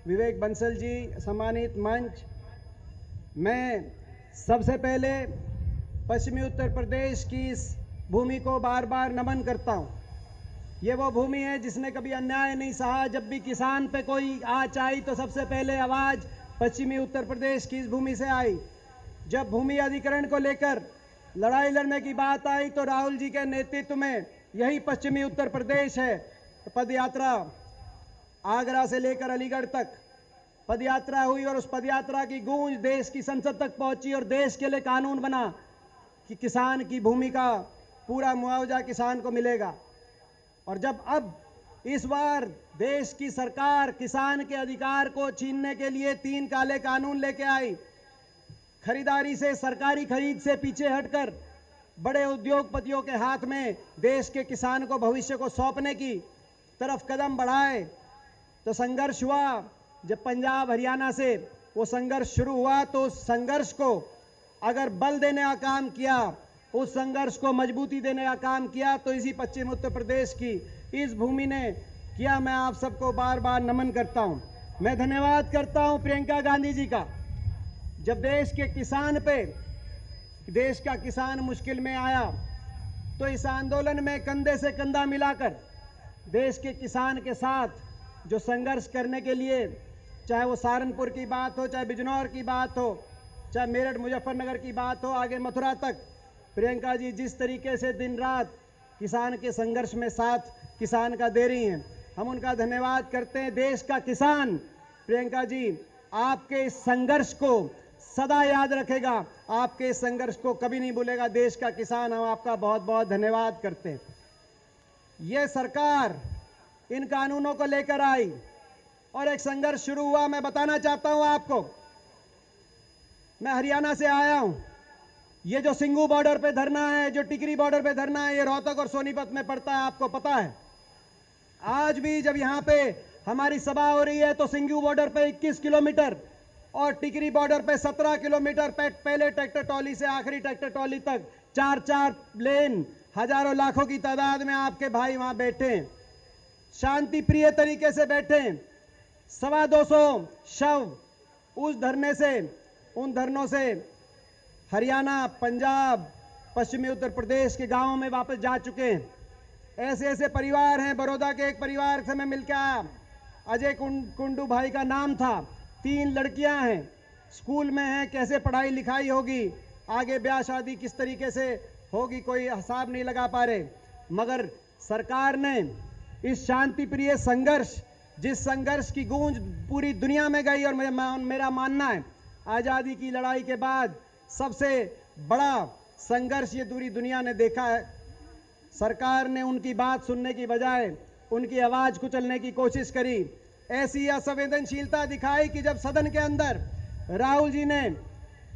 विवेक बंसल जी, सम्मानित मंच। मैं सबसे पहले पश्चिमी उत्तर प्रदेश की इस भूमि को बार बार नमन करता हूँ। ये वो भूमि है जिसने कभी अन्याय नहीं सहा। जब भी किसान पे कोई आँच आई तो सबसे पहले आवाज़ पश्चिमी उत्तर प्रदेश की इस भूमि से आई। जब भूमि अधिग्रहण को लेकर लड़ाई लड़ने की बात आई तो राहुल जी के नेतृत्व में यही पश्चिमी उत्तर प्रदेश है। पदयात्रा आगरा से लेकर अलीगढ़ तक पदयात्रा हुई और उस पदयात्रा की गूंज देश की संसद तक पहुंची और देश के लिए कानून बना कि किसान की भूमि का पूरा मुआवजा किसान को मिलेगा। और जब अब इस बार देश की सरकार किसान के अधिकार को छीनने के लिए 3 काले कानून लेके आई, खरीदारी से, सरकारी खरीद से पीछे हटकर बड़े उद्योगपतियों के हाथ में देश के किसान को भविष्य को सौंपने की तरफ कदम बढ़ाए, तो संघर्ष हुआ। जब पंजाब हरियाणा से वो संघर्ष शुरू हुआ तो उस संघर्ष को अगर बल देने का काम किया, उस संघर्ष को मजबूती देने का काम किया तो इसी पश्चिम उत्तर प्रदेश की इस भूमि ने किया। मैं आप सबको बार बार नमन करता हूं। मैं धन्यवाद करता हूं प्रियंका गांधी जी का। जब देश के किसान पे, देश का किसान मुश्किल में आया तो इस आंदोलन में कंधे से कंधा मिलाकर देश के किसान के साथ जो संघर्ष करने के लिए, चाहे वो सहारनपुर की बात हो, चाहे बिजनौर की बात हो, चाहे मेरठ मुजफ्फरनगर की बात हो, आगे मथुरा तक, प्रियंका जी जिस तरीके से दिन रात किसान के संघर्ष में साथ किसान का दे रही हैं, हम उनका धन्यवाद करते हैं। देश का किसान प्रियंका जी आपके इस संघर्ष को सदा याद रखेगा, आपके इस संघर्ष को कभी नहीं भूलेगा। देश का किसान, हम आपका बहुत बहुत धन्यवाद करते हैं। ये सरकार इन कानूनों को लेकर आई और एक संघर्ष शुरू हुआ। मैं बताना चाहता हूं आपको, मैं हरियाणा से आया हूं। ये जो सिंगू बॉर्डर पे धरना है, जो टिकरी बॉर्डर पे धरना है, ये रोहतक और सोनीपत में पड़ता है, आपको पता है। आज भी जब यहाँ पे हमारी सभा हो रही है तो सिंगू बॉर्डर पे 21 किलोमीटर और टिकरी बॉर्डर पे 17 किलोमीटर, पहले ट्रैक्टर ट्रॉली से आखिरी ट्रैक्टर ट्रॉली तक 4-4 लेन, हजारों लाखों की तादाद में आपके भाई वहां बैठे हैं, शांति प्रिय तरीके से बैठे हैं। 225 शव उस धरने से, उन धरनों से हरियाणा, पंजाब, पश्चिमी उत्तर प्रदेश के गांवों में वापस जा चुके हैं। ऐसे ऐसे परिवार हैं। बड़ौदा के एक परिवार से मैं मिलकर आया, अजय कुंडू भाई का नाम था। 3 लड़कियां हैं, स्कूल में हैं, कैसे पढ़ाई लिखाई होगी, आगे ब्याह शादी किस तरीके से होगी, कोई हिसाब नहीं लगा पा रहे। मगर सरकार ने इस शांति प्रिय संघर्ष, जिस संघर्ष की गूंज पूरी दुनिया में गई, और मेरा मानना है आज़ादी की लड़ाई के बाद सबसे बड़ा संघर्ष ये पूरी दुनिया ने देखा है। सरकार ने उनकी बात सुनने की बजाय उनकी आवाज कुचलने की कोशिश करी। ऐसी असंवेदनशीलता दिखाई कि जब सदन के अंदर राहुल जी ने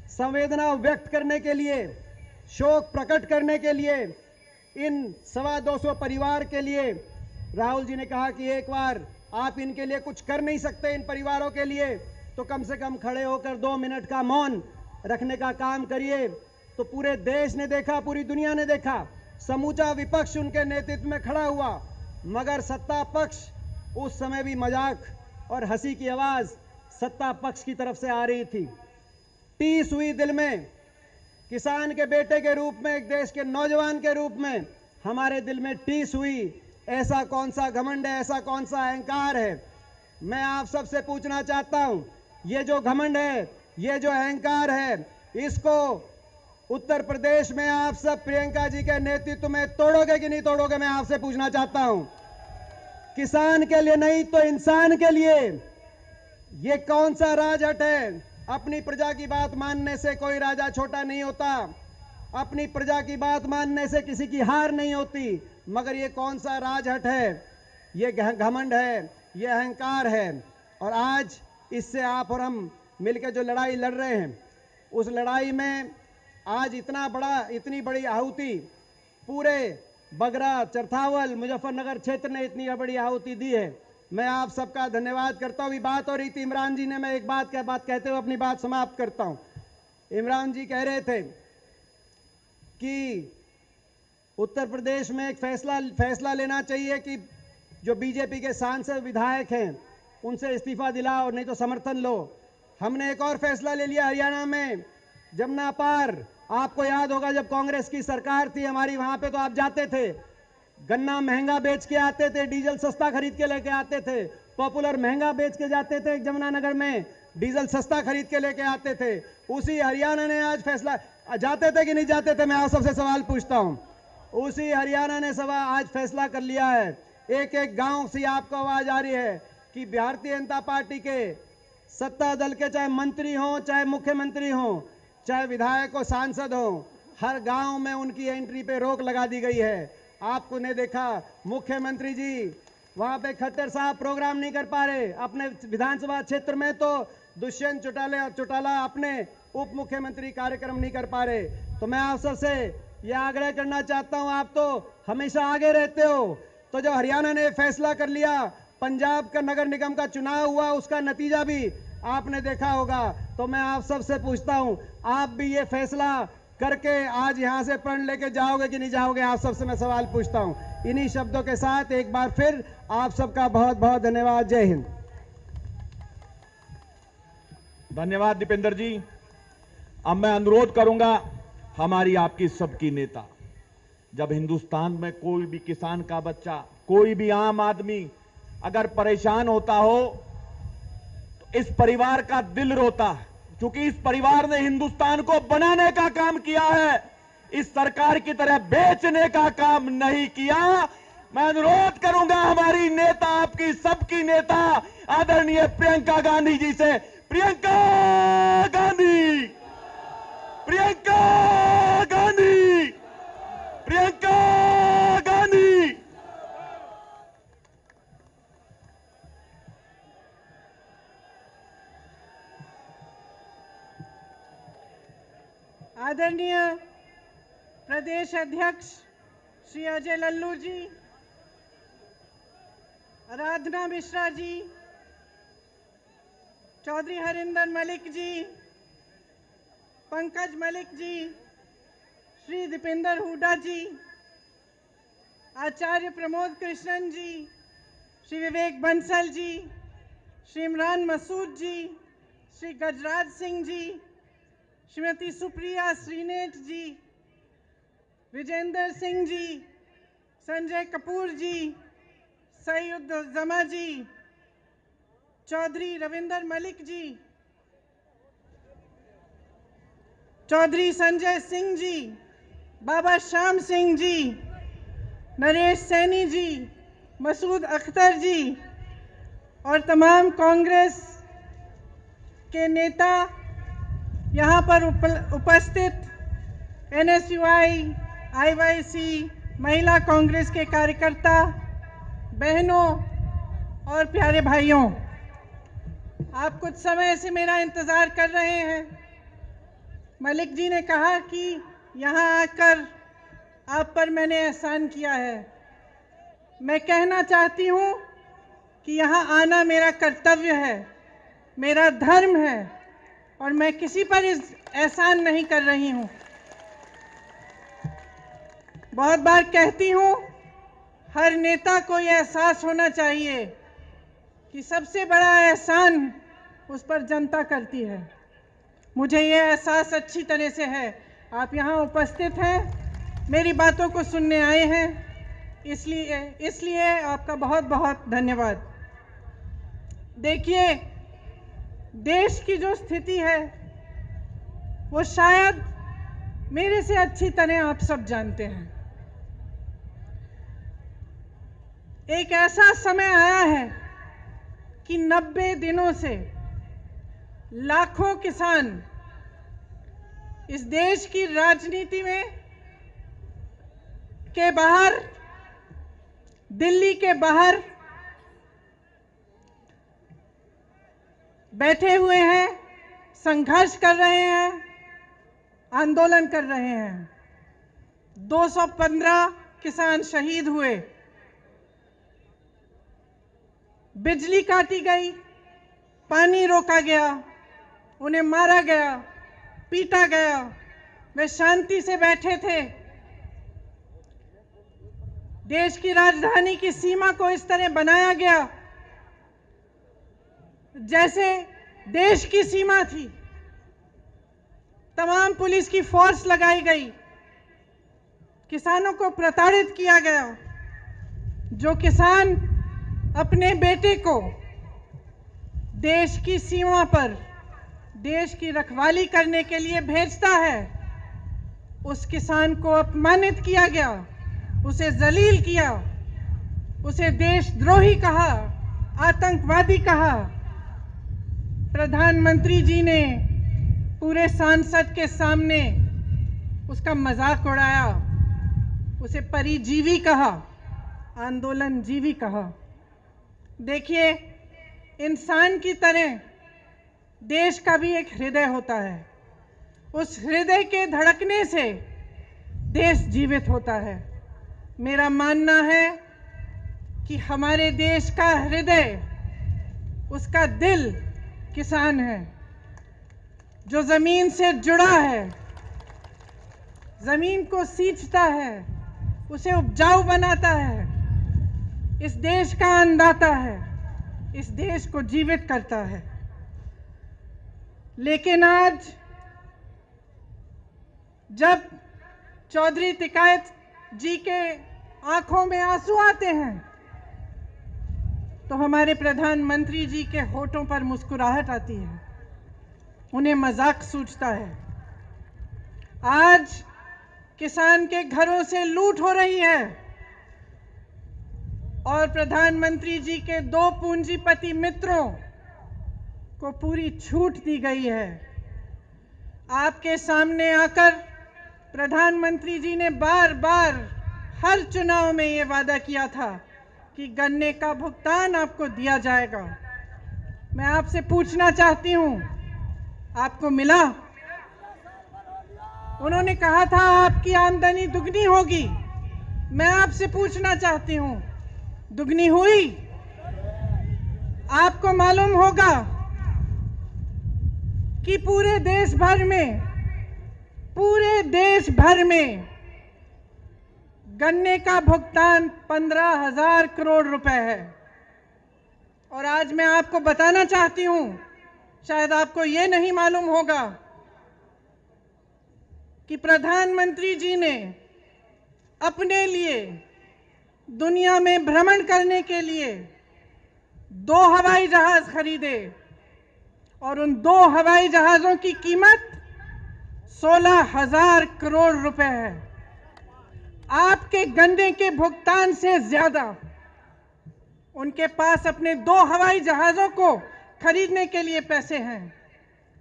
संवेदना व्यक्त करने के लिए, शोक प्रकट करने के लिए, इन 225 परिवार के लिए राहुल जी ने कहा कि एक बार आप इनके लिए कुछ कर नहीं सकते, इन परिवारों के लिए, तो कम से कम खड़े होकर 2 मिनट का मौन रखने का काम करिए। तो पूरे देश ने देखा, पूरी दुनिया ने देखा, समूचा विपक्ष उनके नेतृत्व में खड़ा हुआ, मगर सत्ता पक्ष उस समय भी मजाक और हंसी की आवाज सत्ता पक्ष की तरफ से आ रही थी। टीस हुई दिल में, किसान के बेटे के रूप में, एक देश के नौजवान के रूप में हमारे दिल में टीस हुई। ऐसा कौन सा घमंड है, ऐसा कौन सा अहंकार है? मैं आप सबसे पूछना चाहता हूं, ये जो घमंड है, ये जो अहंकार है, इसको उत्तर प्रदेश में आप सब प्रियंका जी के नेतृत्व में तोड़ोगे कि नहीं तोड़ोगे? मैं आपसे पूछना चाहता हूं। किसान के लिए नहीं तो इंसान के लिए। ये कौन सा राजहट है? अपनी प्रजा की बात मानने से कोई राजा छोटा नहीं होता, अपनी प्रजा की बात मानने से किसी की हार नहीं होती। मगर ये कौन सा राजहट है? ये घमंड है, ये अहंकार है। और आज इससे आप और हम मिलकर जो लड़ाई लड़ रहे हैं, उस लड़ाई में आज इतनी बड़ी आहुति पूरे बगरा, चरथावल, मुजफ्फरनगर क्षेत्र ने इतनी बड़ी आहुति दी है। मैं आप सबका धन्यवाद करता हूं। अभी बात हो रही थी इमरान जी ने, मैं एक बात कहते हुए अपनी बात समाप्त करता हूं। इमरान जी कह रहे थे कि उत्तर प्रदेश में एक फैसला लेना चाहिए कि जो बीजेपी के सांसद विधायक हैं उनसे इस्तीफा दिलाओ, नहीं तो समर्थन लो। हमने एक और फैसला ले लिया हरियाणा में, जमुना पार। आपको याद होगा जब कांग्रेस की सरकार थी हमारी, वहां पे तो आप जाते थे, गन्ना महंगा बेच के आते थे, डीजल सस्ता खरीद के लेके आते थे। पॉपुलर महंगा बेच के जाते थे जमुनानगर में, डीजल सस्ता खरीद के लेके आते थे। उसी हरियाणा ने आज फैसला, जाते थे कि नहीं जाते थे, मैं आप सबसे सवाल पूछता हूं। उसी हरियाणा ने आज फैसला कर लिया है, एक एक गांव से आपको आवाज आ रही है कि भारतीय जनता पार्टी के सत्ता दल के चाहे मंत्री हो, चाहे मुख्यमंत्री हो, चाहे विधायक हो, सांसद हो, हर गांव में उनकी एंट्री पे रोक लगा दी गई है। आपको ने देखा मुख्यमंत्री जी वहां पे खट्टर साहब प्रोग्राम नहीं कर पा रहे अपने विधानसभा क्षेत्र में, तो दुष्यंत चौटाला अपने उप मुख्यमंत्री कार्यक्रम नहीं कर पा रहे। तो मैं आप सबसे यह आग्रह करना चाहता हूं, आप तो हमेशा आगे रहते हो, तो जो हरियाणा ने फैसला कर लिया, पंजाब का नगर निगम का चुनाव हुआ, उसका नतीजा भी आपने देखा होगा। तो मैं आप सबसे पूछता हूं, आप भी ये फैसला करके आज यहां से प्रण लेके जाओगे कि नहीं जाओगे? आप सबसे मैं सवाल पूछता हूं। इन्हीं शब्दों के साथ एक बार फिर आप सबका बहुत बहुत धन्यवाद। जय हिंद। धन्यवाद दीपेंद्र जी। अब मैं अनुरोध करूंगा हमारी आपकी सबकी नेता, जब हिंदुस्तान में कोई भी किसान का बच्चा, कोई भी आम आदमी अगर परेशान होता हो तो इस परिवार का दिल रोता है, क्योंकि इस परिवार ने हिंदुस्तान को बनाने का काम किया है, इस सरकार की तरह बेचने का काम नहीं किया। मैं अनुरोध करूंगा हमारी नेता, आपकी सबकी नेता आदरणीय प्रियंका गांधी जी से, प्रियंका गांधी, प्रियंका गांधी, प्रियंका गांधी। आदरणीय प्रदेश अध्यक्ष श्री अजय लल्लू जी, आराधना मिश्रा जी, चौधरी हरिंदर मलिक जी, पंकज मलिक जी, श्री दीपेंद्र हुड्डा जी, आचार्य प्रमोद कृष्णन जी, श्री विवेक बंसल जी, श्री इमरान मसूद जी, श्री गजराज सिंह जी, श्रीमती सुप्रिया श्रीनेठ जी, विजेंद्र सिंह जी, संजय कपूर जी, सईद जमा जी, चौधरी रविंदर मलिक जी, चौधरी संजय सिंह जी, बाबा श्याम सिंह जी, नरेश सैनी जी, मसूद अख्तर जी और तमाम कांग्रेस के नेता, यहाँ पर उपस्थित NSUI, IYC, महिला कांग्रेस के कार्यकर्ता, बहनों और प्यारे भाइयों, आप कुछ समय से मेरा इंतज़ार कर रहे हैं। मलिक जी ने कहा कि यहाँ आकर आप पर मैंने एहसान किया है। मैं कहना चाहती हूँ कि यहाँ आना मेरा कर्तव्य है, मेरा धर्म है और मैं किसी पर इस एहसान नहीं कर रही हूँ। बहुत बार कहती हूँ, हर नेता को यह एहसास होना चाहिए कि सबसे बड़ा एहसान उस पर जनता करती है। मुझे यह एहसास अच्छी तरह से है। आप यहाँ उपस्थित हैं, मेरी बातों को सुनने आए हैं, इसलिए आपका बहुत बहुत धन्यवाद। देखिए, देश की जो स्थिति है वो शायद मेरे से अच्छी तरह आप सब जानते हैं। एक ऐसा समय आया है कि 90 दिनों से लाखों किसान इस देश की राजनीति में के बाहर, दिल्ली के बाहर बैठे हुए हैं, संघर्ष कर रहे हैं, आंदोलन कर रहे हैं। 215 किसान शहीद हुए, बिजली काटी गई, पानी रोका गया, उन्हें मारा गया, पीटा गया। वे शांति से बैठे थे। देश की राजधानी की सीमा को इस तरह बनाया गया जैसे देश की सीमा थी। तमाम पुलिस की फोर्स लगाई गई, किसानों को प्रताड़ित किया गया। जो किसान अपने बेटे को देश की सीमा पर देश की रखवाली करने के लिए भेजता है, उस किसान को अपमानित किया गया, उसे जलील किया, उसे देशद्रोही कहा, आतंकवादी कहा। प्रधानमंत्री जी ने पूरे सांसद के सामने उसका मजाक उड़ाया, उसे परिजीवी कहा, आंदोलन जीवी कहा। देखिए, इंसान की तरह देश का भी एक हृदय होता है। उस हृदय के धड़कने से देश जीवित होता है। मेरा मानना है कि हमारे देश का हृदय, उसका दिल किसान है, जो जमीन से जुड़ा है, जमीन को सींचता है, उसे उपजाऊ बनाता है, इस देश का अन्नदाता है, इस देश को जीवित करता है। लेकिन आज जब चौधरी तिकायत जी के आंखों में आंसू आते हैं, तो हमारे प्रधानमंत्री जी के होठों पर मुस्कुराहट आती है, उन्हें मजाक सूझता है। आज किसान के घरों से लूट हो रही है और प्रधानमंत्री जी के 2 पूंजीपति मित्रों को पूरी छूट दी गई है। आपके सामने आकर प्रधानमंत्री जी ने बार बार हर चुनाव में ये वादा किया था कि गन्ने का भुगतान आपको दिया जाएगा। मैं आपसे पूछना चाहती हूं, आपको मिला? उन्होंने कहा था आपकी आमदनी दुगनी होगी। मैं आपसे पूछना चाहती हूं, दुगनी हुई? आपको मालूम होगा कि पूरे देश भर में गन्ने का भुगतान 15,000 करोड़ रुपए है। और आज मैं आपको बताना चाहती हूं, शायद आपको यह नहीं मालूम होगा कि प्रधानमंत्री जी ने अपने लिए दुनिया में भ्रमण करने के लिए 2 हवाई जहाज खरीदे और उन 2 हवाई जहाजों की कीमत 16,000 करोड़ रुपए है। आपके गन्ने के भुगतान से ज्यादा उनके पास अपने 2 हवाई जहाजों को खरीदने के लिए पैसे हैं,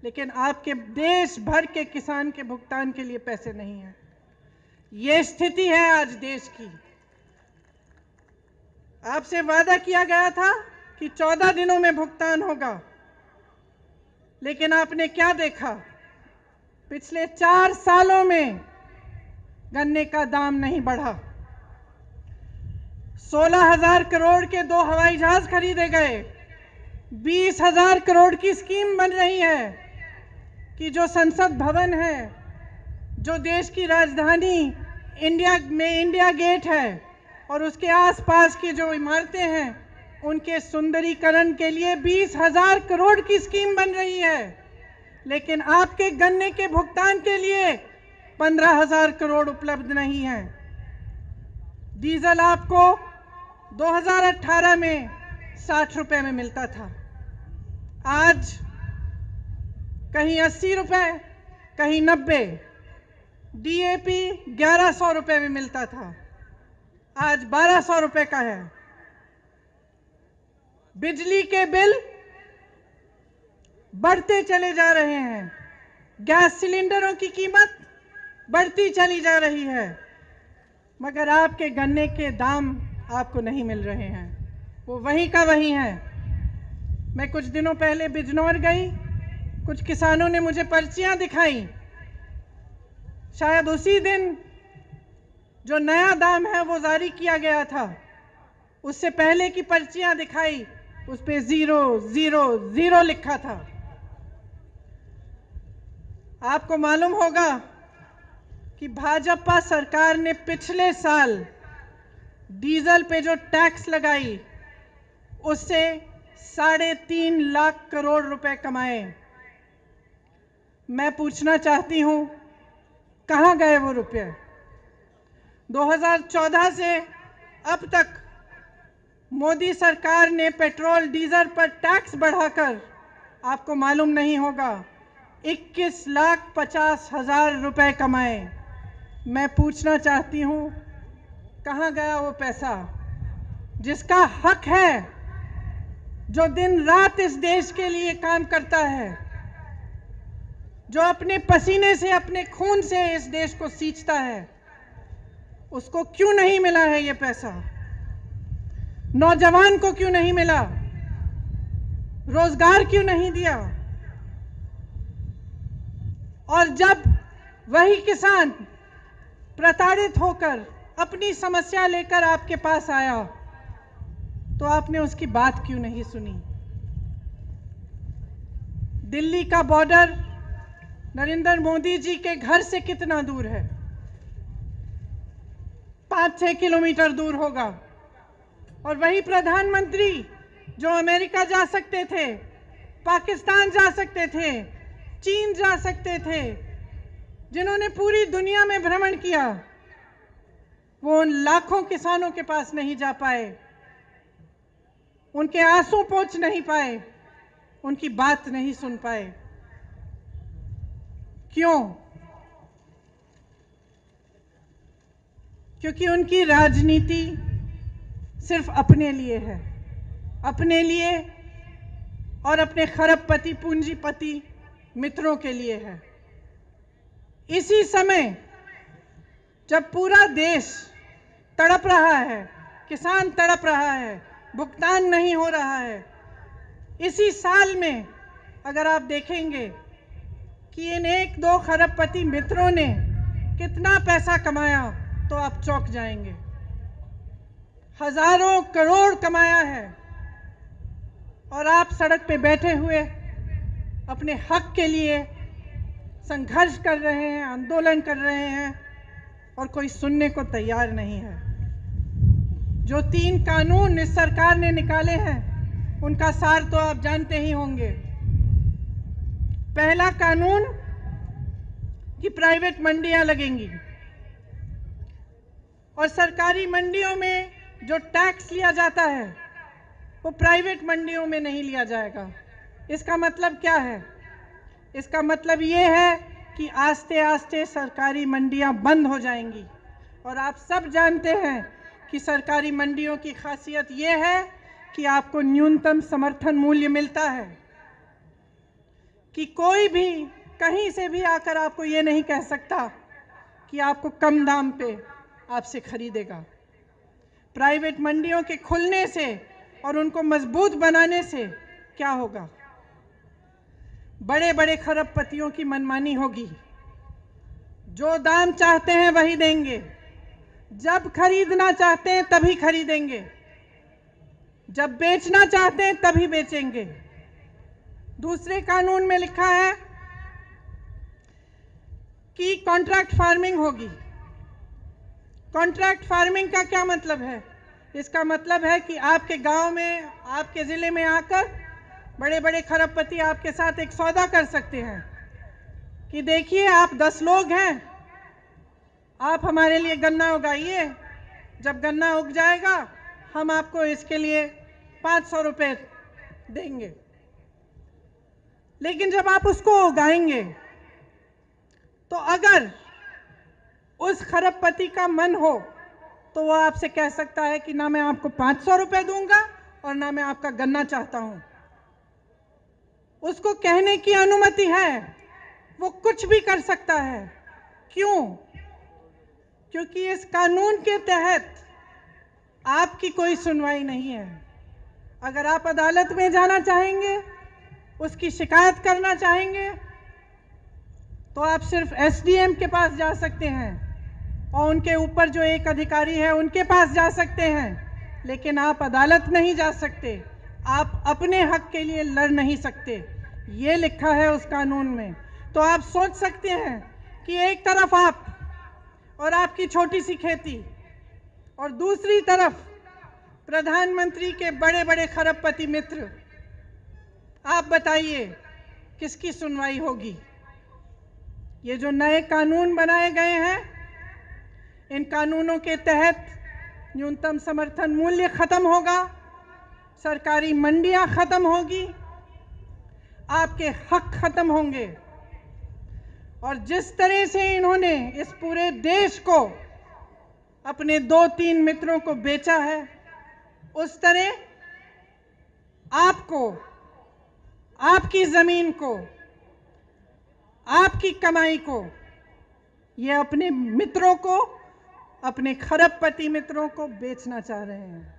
लेकिन आपके देश भर के किसान के भुगतान के लिए पैसे नहीं हैं। ये स्थिति है आज देश की। आपसे वादा किया गया था कि 14 दिनों में भुगतान होगा, लेकिन आपने क्या देखा? पिछले 4 सालों में गन्ने का दाम नहीं बढ़ा। 16,000 करोड़ के 2 हवाई जहाज खरीदे गए। 20,000 करोड़ की स्कीम बन रही है कि जो संसद भवन है, जो देश की राजधानी इंडिया गेट है और उसके आसपास की जो इमारतें हैं, उनके सुंदरीकरण के लिए 20,000 करोड़ की स्कीम बन रही है। लेकिन आपके गन्ने के भुगतान के लिए 15,000 करोड़ उपलब्ध नहीं है। डीजल आपको 2018 में 60 रुपए में मिलता था, आज कहीं 80 रुपए, कहीं 90। डीएपी 1100 रुपए में मिलता था, आज 1200 रुपए का है। बिजली के बिल बढ़ते चले जा रहे हैं, गैस सिलेंडरों की कीमत बढ़ती चली जा रही है, मगर आपके गन्ने के दाम आपको नहीं मिल रहे हैं, वो वहीं का वहीं है। मैं कुछ दिनों पहले बिजनौर गई, कुछ किसानों ने मुझे पर्चियां दिखाई। शायद उसी दिन जो नया दाम है वो जारी किया गया था, उससे पहले की पर्चियां दिखाई उस पे 000 लिखा था। आपको मालूम होगा कि भाजपा सरकार ने पिछले साल डीजल पे जो टैक्स लगाई उससे 3.5 लाख करोड़ रुपए कमाए। मैं पूछना चाहती हूं, कहां गए वो रुपए? 2014 से अब तक मोदी सरकार ने पेट्रोल डीजल पर टैक्स बढ़ाकर, आपको मालूम नहीं होगा, 21,50,000 रुपए कमाए। मैं पूछना चाहती हूं, कहां गया वो पैसा जिसका हक है, जो दिन रात इस देश के लिए काम करता है, जो अपने पसीने से, अपने खून से इस देश को सींचता है? उसको क्यों नहीं मिला है ये पैसा? नौजवान को क्यों नहीं मिला? रोजगार क्यों नहीं दिया? और जब वही किसान प्रताड़ित होकर अपनी समस्या लेकर आपके पास आया तो आपने उसकी बात क्यों नहीं सुनी? दिल्ली का बॉर्डर नरेंद्र मोदी जी के घर से कितना दूर है? 5-6 किलोमीटर दूर होगा। और वही प्रधानमंत्री जो अमेरिका जा सकते थे, पाकिस्तान जा सकते थे, चीन जा सकते थे, जिन्होंने पूरी दुनिया में भ्रमण किया, वो उन लाखों किसानों के पास नहीं जा पाए, उनके आंसू पोंछ नहीं पाए, उनकी बात नहीं सुन पाए। क्यों? क्योंकि उनकी राजनीति सिर्फ अपने लिए है, अपने लिए और अपने खरबपति पूंजीपति मित्रों के लिए है। इसी समय जब पूरा देश तड़प रहा है, किसान तड़प रहा है, भुगतान नहीं हो रहा है, इसी साल में अगर आप देखेंगे कि इन 1-2 खरबपति मित्रों ने कितना पैसा कमाया तो आप चौंक जाएंगे। हजारों करोड़ कमाया है और आप सड़क पे बैठे हुए अपने हक के लिए संघर्ष कर रहे हैं, आंदोलन कर रहे हैं और कोई सुनने को तैयार नहीं है। जो 3 कानून इस सरकार ने निकाले हैं उनका सार तो आप जानते ही होंगे। पहला कानून कि प्राइवेट मंडियां लगेंगी और सरकारी मंडियों में जो टैक्स लिया जाता है वो प्राइवेट मंडियों में नहीं लिया जाएगा। इसका मतलब क्या है? इसका मतलब ये है कि आस्ते आस्ते सरकारी मंडियां बंद हो जाएंगी। और आप सब जानते हैं कि सरकारी मंडियों की खासियत ये है कि आपको न्यूनतम समर्थन मूल्य मिलता है, कि कोई भी कहीं से भी आकर आपको ये नहीं कह सकता कि आपको कम दाम पे आपसे खरीदेगा। प्राइवेट मंडियों के खुलने से और उनको मजबूत बनाने से क्या होगा? बड़े बड़े खरबपतियों की मनमानी होगी, जो दाम चाहते हैं वही देंगे, जब खरीदना चाहते हैं तभी खरीदेंगे, जब बेचना चाहते हैं तभी बेचेंगे। दूसरे कानून में लिखा है कि कॉन्ट्रैक्ट फार्मिंग होगी। कॉन्ट्रैक्ट फार्मिंग का क्या मतलब है? इसका मतलब है कि आपके गांव में, आपके जिले में आकर बड़े बड़े खरबपति आपके साथ एक सौदा कर सकते हैं कि देखिए आप 10 लोग हैं, आप हमारे लिए गन्ना उगाइए, जब गन्ना उग जाएगा हम आपको इसके लिए 500 रुपए देंगे। लेकिन जब आप उसको उगाएंगे तो अगर उस खरबपति का मन हो तो वो आपसे कह सकता है कि ना मैं आपको 500 रुपए दूंगा और ना मैं आपका गन्ना चाहता हूं। उसको कहने की अनुमति है, वो कुछ भी कर सकता है। क्यों? क्योंकि इस कानून के तहत आपकी कोई सुनवाई नहीं है। अगर आप अदालत में जाना चाहेंगे, उसकी शिकायत करना चाहेंगे, तो आप सिर्फ एसडीएम के पास जा सकते हैं और उनके ऊपर जो एक अधिकारी है उनके पास जा सकते हैं, लेकिन आप अदालत नहीं जा सकते। आप अपने हक के लिए लड़ नहीं सकते, ये लिखा है उस कानून में। तो आप सोच सकते हैं कि एक तरफ आप और आपकी छोटी सी खेती और दूसरी तरफ प्रधानमंत्री के बड़े बड़े खरबपति मित्र, आप बताइए किसकी सुनवाई होगी? ये जो नए कानून बनाए गए हैं, इन कानूनों के तहत न्यूनतम समर्थन मूल्य खत्म होगा, सरकारी मंडियां खत्म होगी, आपके हक खत्म होंगे। और जिस तरह से इन्होंने इस पूरे देश को अपने 2-3 मित्रों को बेचा है, उस तरह आपको, आपकी जमीन को, आपकी कमाई को, ये अपने मित्रों को, अपने खरबपति मित्रों को बेचना चाह रहे हैं।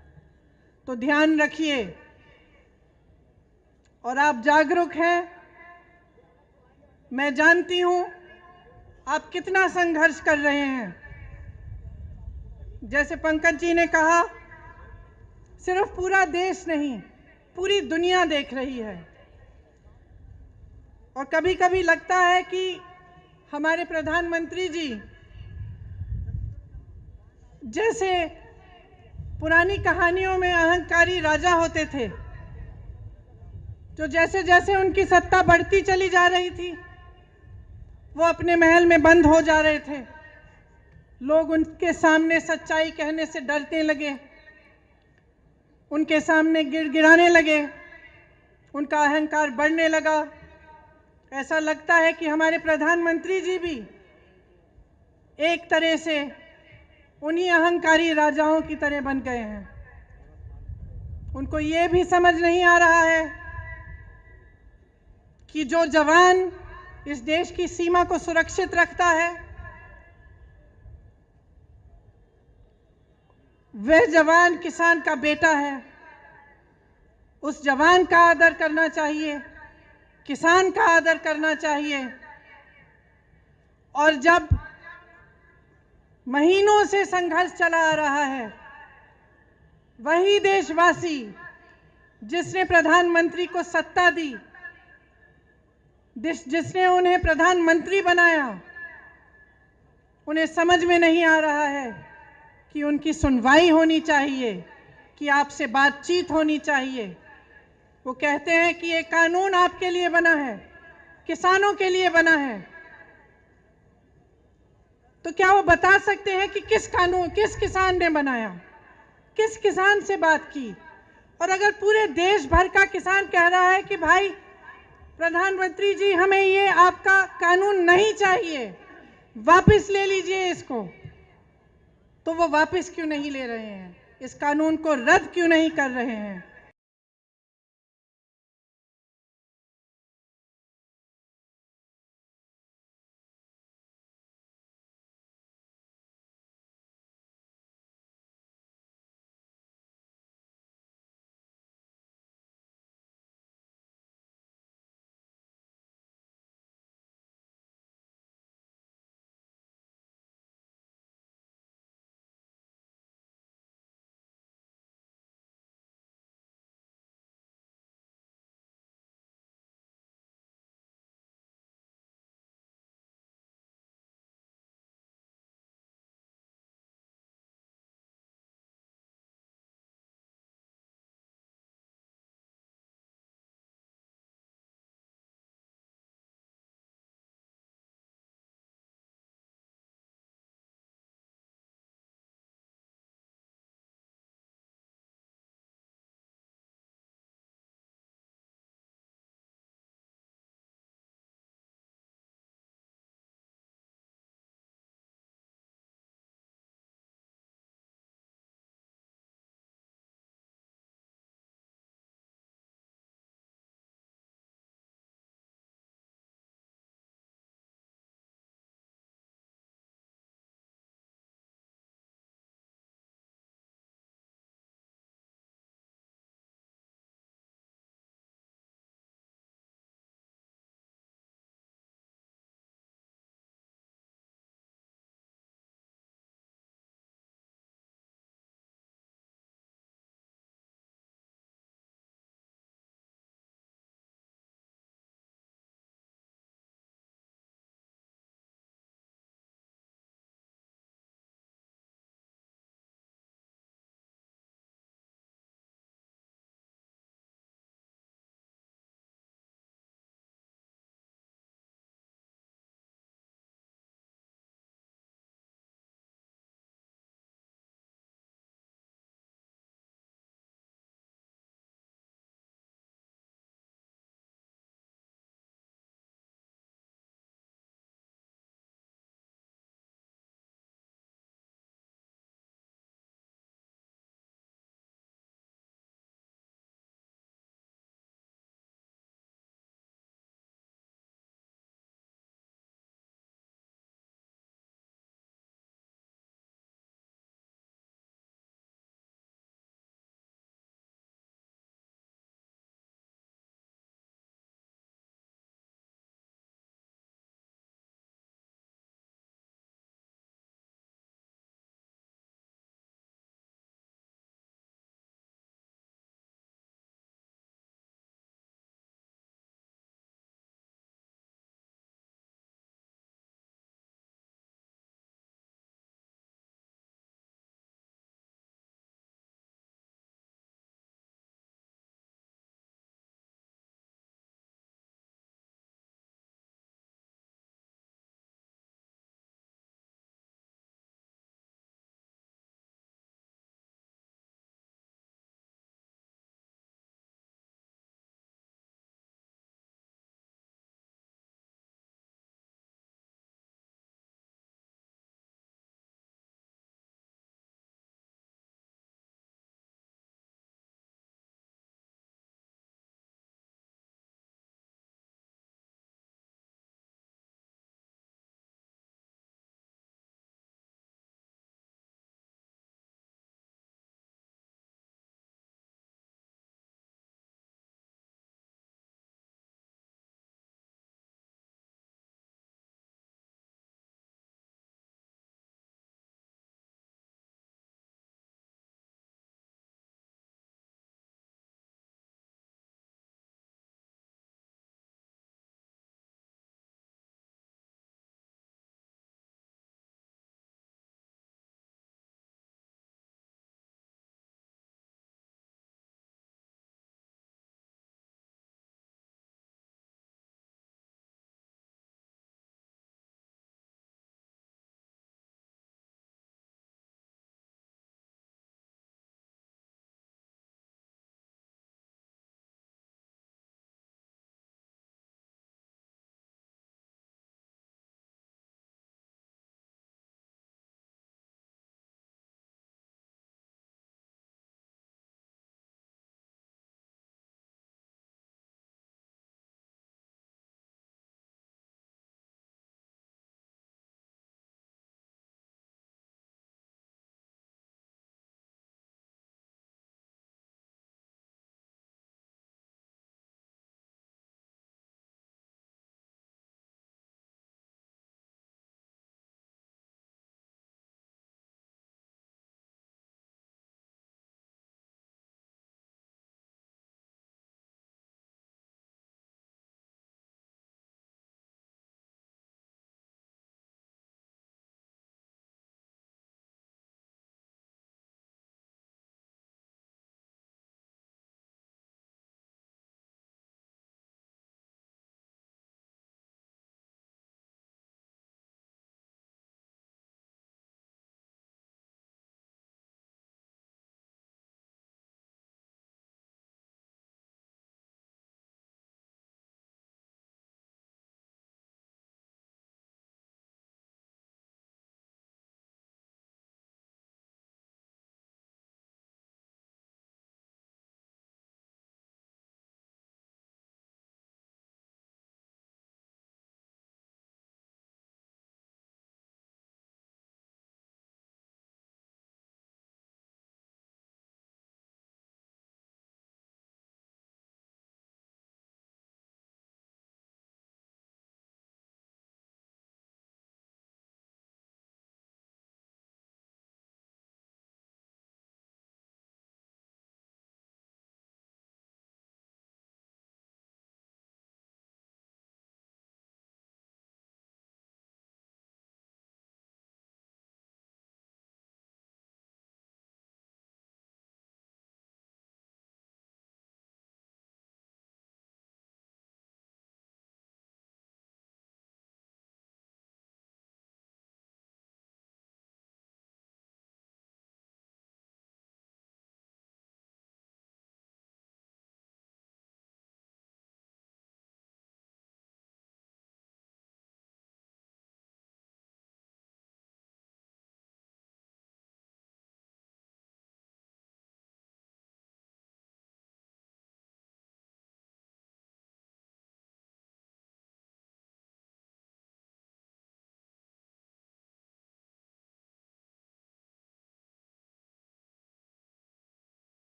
तो ध्यान रखिए, और आप जागरूक हैं। मैं जानती हूं आप कितना संघर्ष कर रहे हैं। जैसे पंकज जी ने कहा, सिर्फ पूरा देश नहीं, पूरी दुनिया देख रही है। और कभी कभी लगता है कि हमारे प्रधानमंत्री जी जैसे पुरानी कहानियों में अहंकारी राजा होते थे, जो जैसे जैसे उनकी सत्ता बढ़ती चली जा रही थी, वो अपने महल में बंद हो जा रहे थे। लोग उनके सामने सच्चाई कहने से डरने लगे, उनके सामने गिड़गिड़ाने लगे, उनका अहंकार बढ़ने लगा। ऐसा लगता है कि हमारे प्रधानमंत्री जी भी एक तरह से उन्हीं अहंकारी राजाओं की तरह बन गए हैं। उनको ये भी समझ नहीं आ रहा है कि जो जवान इस देश की सीमा को सुरक्षित रखता है, वह जवान किसान का बेटा है। उस जवान का आदर करना चाहिए, किसान का आदर करना चाहिए। और जब महीनों से संघर्ष चला आ रहा है, वही देशवासी जिसने प्रधानमंत्री को सत्ता दी, जिसने उन्हें प्रधानमंत्री बनाया, उन्हें समझ में नहीं आ रहा है कि उनकी सुनवाई होनी चाहिए, कि आपसे बातचीत होनी चाहिए। वो कहते हैं कि ये कानून आपके लिए बना है, किसानों के लिए बना है। तो क्या वो बता सकते हैं कि किस किसान ने बनाया, किस किसान से बात की? और अगर पूरे देश भर का किसान कह रहा है कि भाई प्रधानमंत्री जी, हमें ये आपका कानून नहीं चाहिए, वापस ले लीजिए इसको, तो वो वापस क्यों नहीं ले रहे हैं? इस कानून को रद्द क्यों नहीं कर रहे हैं?